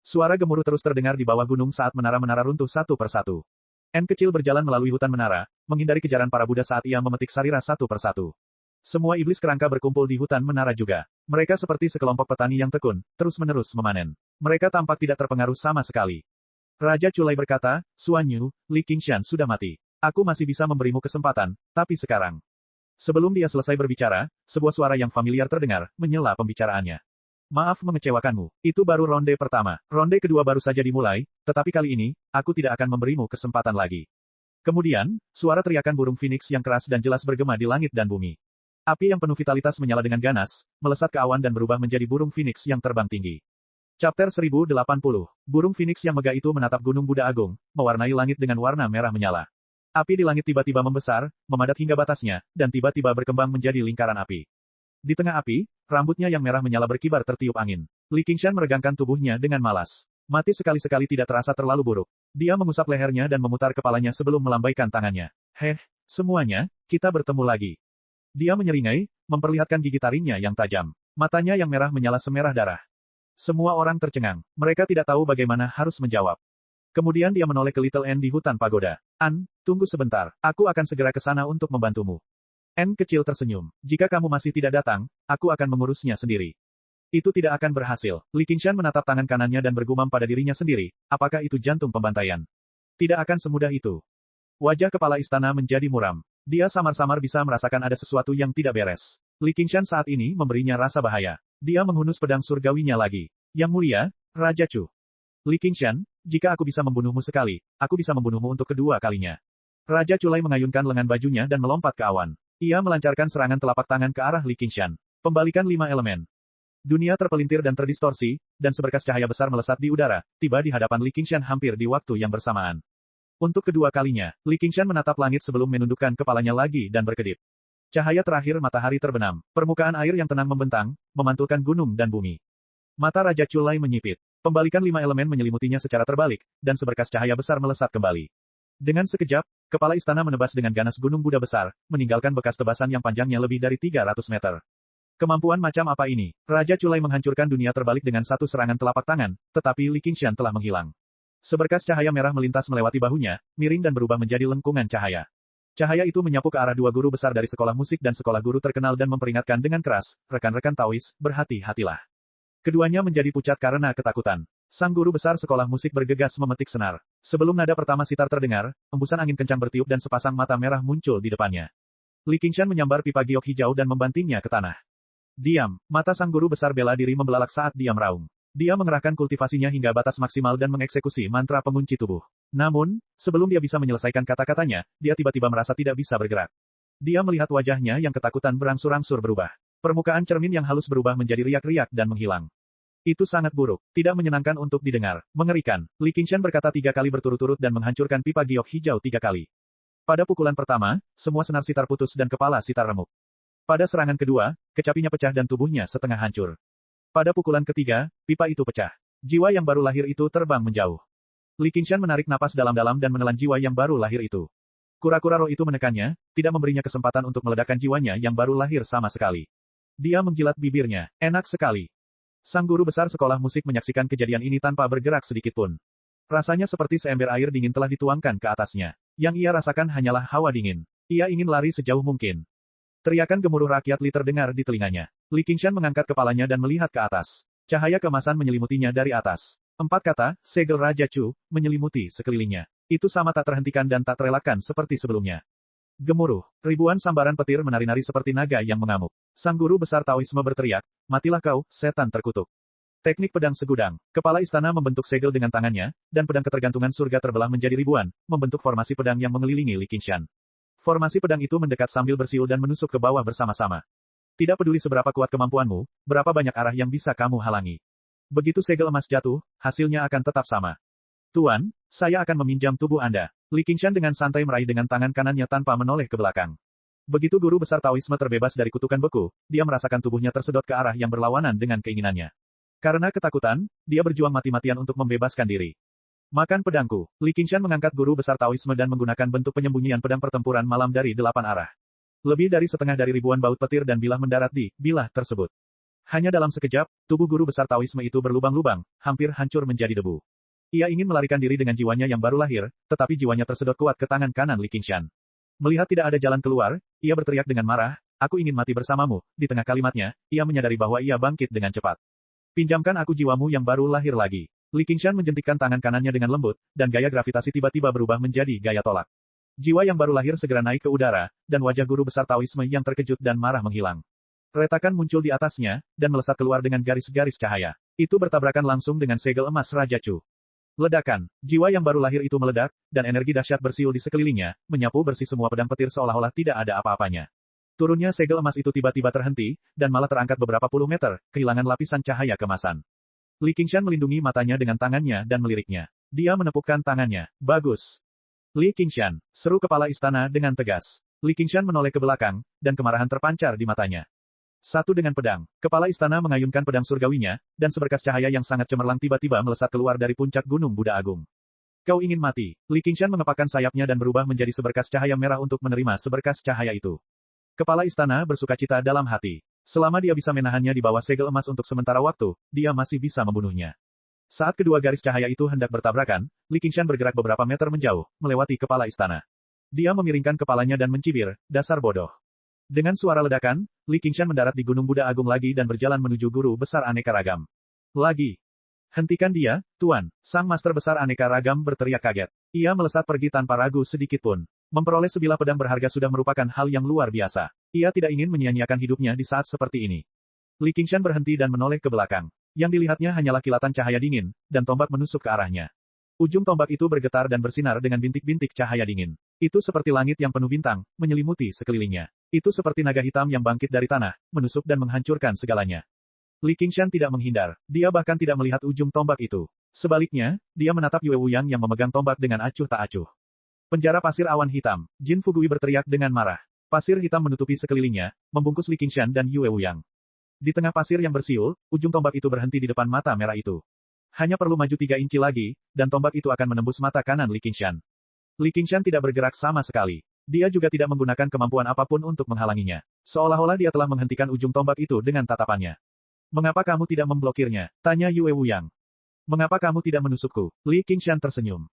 Suara gemuruh terus terdengar di bawah gunung saat menara-menara runtuh satu persatu. N kecil berjalan melalui hutan menara, menghindari kejaran para Buddha saat ia memetik sarira satu persatu. Semua iblis kerangka berkumpul di hutan menara juga. Mereka seperti sekelompok petani yang tekun, terus-menerus memanen. Mereka tampak tidak terpengaruh sama sekali. Raja Culai berkata, Xuan Yu, Li Qingshan sudah mati. Aku masih bisa memberimu kesempatan, tapi sekarang. Sebelum dia selesai berbicara, sebuah suara yang familiar terdengar, menyela pembicaraannya. Maaf mengecewakanmu. Itu baru ronde pertama. Ronde kedua baru saja dimulai, tetapi kali ini, aku tidak akan memberimu kesempatan lagi. Kemudian, suara teriakan burung phoenix yang keras dan jelas bergema di langit dan bumi. Api yang penuh vitalitas menyala dengan ganas, melesat ke awan dan berubah menjadi burung phoenix yang terbang tinggi. Chapter 1080. Burung phoenix yang megah itu menatap Gunung Buddha Agung, mewarnai langit dengan warna merah menyala. Api di langit tiba-tiba membesar, memadat hingga batasnya, dan tiba-tiba berkembang menjadi lingkaran api. Di tengah api, rambutnya yang merah menyala berkibar tertiup angin. Li Qingshan meregangkan tubuhnya dengan malas. Mati sekali-sekali tidak terasa terlalu buruk. Dia mengusap lehernya dan memutar kepalanya sebelum melambaikan tangannya. Semuanya, kita bertemu lagi. Dia menyeringai, memperlihatkan gigi taringnya yang tajam. Matanya yang merah menyala semerah darah. Semua orang tercengang. Mereka tidak tahu bagaimana harus menjawab. Kemudian dia menoleh ke Little N di hutan pagoda. An, tunggu sebentar. Aku akan segera ke sana untuk membantumu. N kecil tersenyum. Jika kamu masih tidak datang, aku akan mengurusnya sendiri. Itu tidak akan berhasil. Li Qingshan menatap tangan kanannya dan bergumam pada dirinya sendiri. Apakah itu jantung pembantaian? Tidak akan semudah itu. Wajah kepala istana menjadi muram. Dia samar-samar bisa merasakan ada sesuatu yang tidak beres. Li Qingshan saat ini memberinya rasa bahaya. Dia menghunus pedang surgawinya lagi. Yang mulia, Raja Chu. Li Qingshan, jika aku bisa membunuhmu sekali, aku bisa membunuhmu untuk kedua kalinya. Raja Culai mengayunkan lengan bajunya dan melompat ke awan. Ia melancarkan serangan telapak tangan ke arah Li Qingshan. Pembalikan 5 elemen. Dunia terpelintir dan terdistorsi, dan seberkas cahaya besar melesat di udara, tiba di hadapan Li Qingshan hampir di waktu yang bersamaan. Untuk kedua kalinya, Li Qingshan menatap langit sebelum menundukkan kepalanya lagi dan berkedip. Cahaya terakhir matahari terbenam. Permukaan air yang tenang membentang, memantulkan gunung dan bumi. Mata Raja Culai menyipit. Pembalikan 5 elemen menyelimutinya secara terbalik, dan seberkas cahaya besar melesat kembali. Dengan sekejap, kepala istana menebas dengan ganas Gunung Buddha besar, meninggalkan bekas tebasan yang panjangnya lebih dari 300 meter. Kemampuan macam apa ini? Raja Culai menghancurkan dunia terbalik dengan satu serangan telapak tangan, tetapi Li Qingshan telah menghilang. Seberkas cahaya merah melintas melewati bahunya, miring dan berubah menjadi lengkungan cahaya. Cahaya itu menyapu ke arah dua guru besar dari sekolah musik dan sekolah guru terkenal dan memperingatkan dengan keras, rekan-rekan Taois, berhati-hatilah. Keduanya menjadi pucat karena ketakutan. Sang guru besar sekolah musik bergegas memetik senar. Sebelum nada pertama sitar terdengar, embusan angin kencang bertiup dan sepasang mata merah muncul di depannya. Li Qingshan menyambar pipa giok hijau dan membantingnya ke tanah. Diam, mata sang guru besar bela diri membelalak saat dia meraung. Dia mengerahkan kultivasinya hingga batas maksimal dan mengeksekusi mantra pengunci tubuh. Namun, sebelum dia bisa menyelesaikan kata-katanya, dia tiba-tiba merasa tidak bisa bergerak. Dia melihat wajahnya yang ketakutan berangsur-angsur berubah. Permukaan cermin yang halus berubah menjadi riak-riak dan menghilang. Itu sangat buruk, tidak menyenangkan untuk didengar, mengerikan. Li Qingshan berkata 3 kali berturut-turut dan menghancurkan pipa giok hijau 3 kali. Pada pukulan pertama, semua senar sitar putus dan kepala sitar remuk. Pada serangan kedua, kecapinya pecah dan tubuhnya setengah hancur. Pada pukulan ketiga, pipa itu pecah. Jiwa yang baru lahir itu terbang menjauh. Li Qingshan menarik napas dalam-dalam dan menelan jiwa yang baru lahir itu. Kura-kura roh itu menekannya, tidak memberinya kesempatan untuk meledakkan jiwanya yang baru lahir sama sekali. Dia menjilat bibirnya. Enak sekali. Sang guru besar sekolah musik menyaksikan kejadian ini tanpa bergerak sedikitpun. Rasanya seperti seember air dingin telah dituangkan ke atasnya. Yang ia rasakan hanyalah hawa dingin. Ia ingin lari sejauh mungkin. Teriakan gemuruh rakyat Li terdengar di telinganya. Li Qingshan mengangkat kepalanya dan melihat ke atas. Cahaya keemasan menyelimutinya dari atas. 4 kata, segel Raja Chu, menyelimuti sekelilingnya. Itu sama tak terhentikan dan tak terelakkan seperti sebelumnya. Gemuruh, ribuan sambaran petir menari-nari seperti naga yang mengamuk. Sang guru besar Taoisme berteriak, matilah kau, setan terkutuk. Teknik pedang segudang. Kepala istana membentuk segel dengan tangannya, dan pedang ketergantungan surga terbelah menjadi ribuan, membentuk formasi pedang yang mengelilingi Li Qingshan. Formasi pedang itu mendekat sambil bersiul dan menusuk ke bawah bersama-sama. Tidak peduli seberapa kuat kemampuanmu, berapa banyak arah yang bisa kamu halangi. Begitu segel emas jatuh, hasilnya akan tetap sama. Tuan, saya akan meminjam tubuh Anda. Li Qingshan dengan santai meraih dengan tangan kanannya tanpa menoleh ke belakang. Begitu guru besar Taoisme terbebas dari kutukan beku, dia merasakan tubuhnya tersedot ke arah yang berlawanan dengan keinginannya. Karena ketakutan, dia berjuang mati-matian untuk membebaskan diri. Makan pedangku. Li Qingshan mengangkat guru besar Taoisme dan menggunakan bentuk penyembunyian pedang pertempuran malam dari 8 arah. Lebih dari setengah dari ribuan baut petir dan bilah mendarat di bilah tersebut. Hanya dalam sekejap, tubuh guru besar Taoisme itu berlubang-lubang, hampir hancur menjadi debu. Ia ingin melarikan diri dengan jiwanya yang baru lahir, tetapi jiwanya tersedot kuat ke tangan kanan Li Qingshan. Melihat tidak ada jalan keluar, ia berteriak dengan marah, aku ingin mati bersamamu. Di tengah kalimatnya, ia menyadari bahwa ia bangkit dengan cepat. Pinjamkan aku jiwamu yang baru lahir lagi. Li Qingshan menjentikkan tangan kanannya dengan lembut, dan gaya gravitasi tiba-tiba berubah menjadi gaya tolak. Jiwa yang baru lahir segera naik ke udara, dan wajah guru besar Taoisme yang terkejut dan marah menghilang. Retakan muncul di atasnya, dan melesat keluar dengan garis-garis cahaya. Itu bertabrakan langsung dengan segel emas Raja Chu. Ledakan, jiwa yang baru lahir itu meledak, dan energi dahsyat bersiul di sekelilingnya, menyapu bersih semua pedang petir seolah-olah tidak ada apa-apanya. Turunnya segel emas itu tiba-tiba terhenti, dan malah terangkat beberapa puluh meter, kehilangan lapisan cahaya kemasan. Li Qingshan melindungi matanya dengan tangannya dan meliriknya. Dia menepukkan tangannya. Bagus. Li Qingshan, seru kepala istana dengan tegas. Li Qingshan menoleh ke belakang, dan kemarahan terpancar di matanya. Satu dengan pedang, kepala istana mengayunkan pedang surgawinya, dan seberkas cahaya yang sangat cemerlang tiba-tiba melesat keluar dari puncak Gunung Buddha Agung. Kau ingin mati. Li Qingshan mengepakkan sayapnya dan berubah menjadi seberkas cahaya merah untuk menerima seberkas cahaya itu. Kepala istana bersukacita dalam hati. Selama dia bisa menahannya di bawah segel emas untuk sementara waktu, dia masih bisa membunuhnya. Saat kedua garis cahaya itu hendak bertabrakan, Li Qingshan bergerak beberapa meter menjauh, melewati kepala istana. Dia memiringkan kepalanya dan mencibir, dasar bodoh. Dengan suara ledakan, Li Qingshan mendarat di Gunung Buddha Agung lagi dan berjalan menuju guru besar aneka ragam. Lagi. Hentikan dia, Tuan. Sang master besar aneka ragam berteriak kaget. Ia melesat pergi tanpa ragu sedikitpun. Memperoleh sebilah pedang berharga sudah merupakan hal yang luar biasa. Ia tidak ingin menyia-nyiakan hidupnya di saat seperti ini. Li Qingshan berhenti dan menoleh ke belakang. Yang dilihatnya hanyalah kilatan cahaya dingin, dan tombak menusuk ke arahnya. Ujung tombak itu bergetar dan bersinar dengan bintik-bintik cahaya dingin. Itu seperti langit yang penuh bintang, menyelimuti sekelilingnya. Itu seperti naga hitam yang bangkit dari tanah, menusuk dan menghancurkan segalanya. Li Qingshan tidak menghindar. Dia bahkan tidak melihat ujung tombak itu. Sebaliknya, dia menatap Yue Wuyang yang memegang tombak dengan acuh tak acuh. Penjara pasir awan hitam. Jin Fugui berteriak dengan marah. Pasir hitam menutupi sekelilingnya, membungkus Li Qingshan dan Yue Wuyang. Di tengah pasir yang bersiul, ujung tombak itu berhenti di depan mata merah itu. Hanya perlu maju 3 inci lagi, dan tombak itu akan menembus mata kanan Li Qingshan. Li Qingshan tidak bergerak sama sekali. Dia juga tidak menggunakan kemampuan apapun untuk menghalanginya. Seolah-olah dia telah menghentikan ujung tombak itu dengan tatapannya. Mengapa kamu tidak memblokirnya? Tanya Yue Wuyang. Mengapa kamu tidak menusukku? Li Qingshan tersenyum.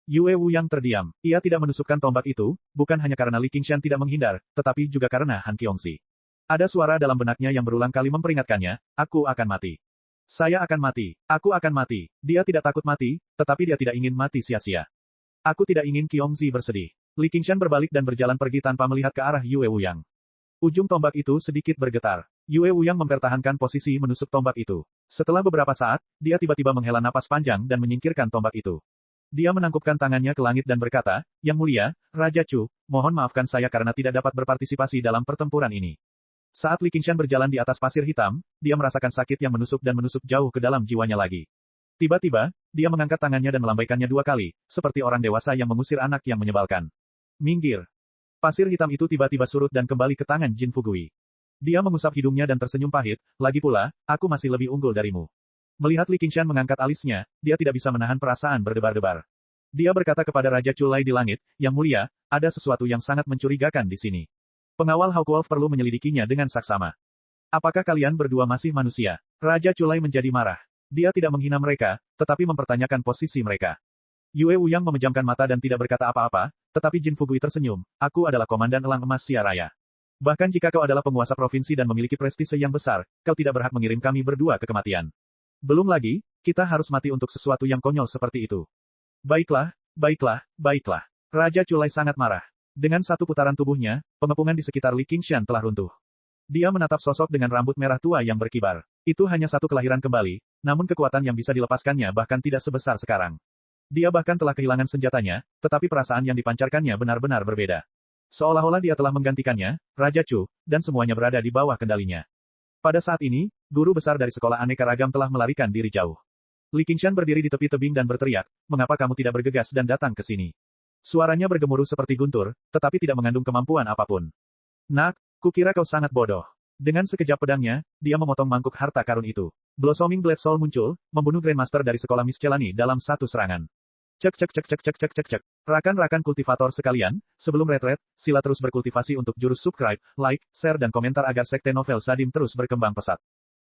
Yue Wuyang terdiam. Ia tidak menusukkan tombak itu, bukan hanya karena Li Qingshan tidak menghindar, tetapi juga karena Han Qiongxi. Ada suara dalam benaknya yang berulang kali memperingatkannya, aku akan mati. Saya akan mati. Aku akan mati. Dia tidak takut mati, tetapi dia tidak ingin mati sia-sia. Aku tidak ingin Qiongxi bersedih. Li Qingshan berbalik dan berjalan pergi tanpa melihat ke arah Yue Wuyang. Ujung tombak itu sedikit bergetar. Yue Wuyang mempertahankan posisi menusuk tombak itu. Setelah beberapa saat, dia tiba-tiba menghela napas panjang dan menyingkirkan tombak itu. Dia menangkupkan tangannya ke langit dan berkata, Yang Mulia, Raja Chu, mohon maafkan saya karena tidak dapat berpartisipasi dalam pertempuran ini. Saat Li Qingshan berjalan di atas pasir hitam, dia merasakan sakit yang menusuk dan menusuk jauh ke dalam jiwanya lagi. Tiba-tiba, dia mengangkat tangannya dan melambaikannya 2 kali, seperti orang dewasa yang mengusir anak yang menyebalkan. Minggir. Pasir hitam itu tiba-tiba surut dan kembali ke tangan Jin Fugui. Dia mengusap hidungnya dan tersenyum pahit, lagi pula, aku masih lebih unggul darimu. Melihat Li Qingshan mengangkat alisnya, dia tidak bisa menahan perasaan berdebar-debar. Dia berkata kepada Raja Culai di langit, Yang Mulia, ada sesuatu yang sangat mencurigakan di sini. Pengawal Hawkwolf perlu menyelidikinya dengan saksama. Apakah kalian berdua masih manusia? Raja Culai menjadi marah. Dia tidak menghina mereka, tetapi mempertanyakan posisi mereka. Yue Wuyang memejamkan mata dan tidak berkata apa-apa, tetapi Jin Fugui tersenyum, aku adalah Komandan Elang Emas Sia Raya. Bahkan jika kau adalah penguasa provinsi dan memiliki prestise yang besar, kau tidak berhak mengirim kami berdua ke kematian. Belum lagi, kita harus mati untuk sesuatu yang konyol seperti itu. Baiklah, baiklah, baiklah. Raja Culai sangat marah. Dengan satu putaran tubuhnya, pengepungan di sekitar Li Qingshan telah runtuh. Dia menatap sosok dengan rambut merah tua yang berkibar. Itu hanya satu kelahiran kembali, namun kekuatan yang bisa dilepaskannya bahkan tidak sebesar sekarang. Dia bahkan telah kehilangan senjatanya, tetapi perasaan yang dipancarkannya benar-benar berbeda. Seolah-olah dia telah menggantikannya, Raja Chu, dan semuanya berada di bawah kendalinya. Pada saat ini, guru besar dari sekolah aneka ragam telah melarikan diri jauh. Li Qingshan berdiri di tepi tebing dan berteriak, mengapa kamu tidak bergegas dan datang ke sini? Suaranya bergemuruh seperti guntur, tetapi tidak mengandung kemampuan apapun. Nak, kukira kau sangat bodoh. Dengan sekejap pedangnya, dia memotong mangkuk harta karun itu. Blossoming Blade Soul muncul, membunuh Grandmaster dari sekolah Miss Celani dalam satu serangan. Cek cek cek cek cek cek cek cek. Rakan-rakan kultivator sekalian, sebelum retret, sila terus berkultivasi untuk jurus subscribe, like, share dan komentar agar sekte novel Sadim terus berkembang pesat.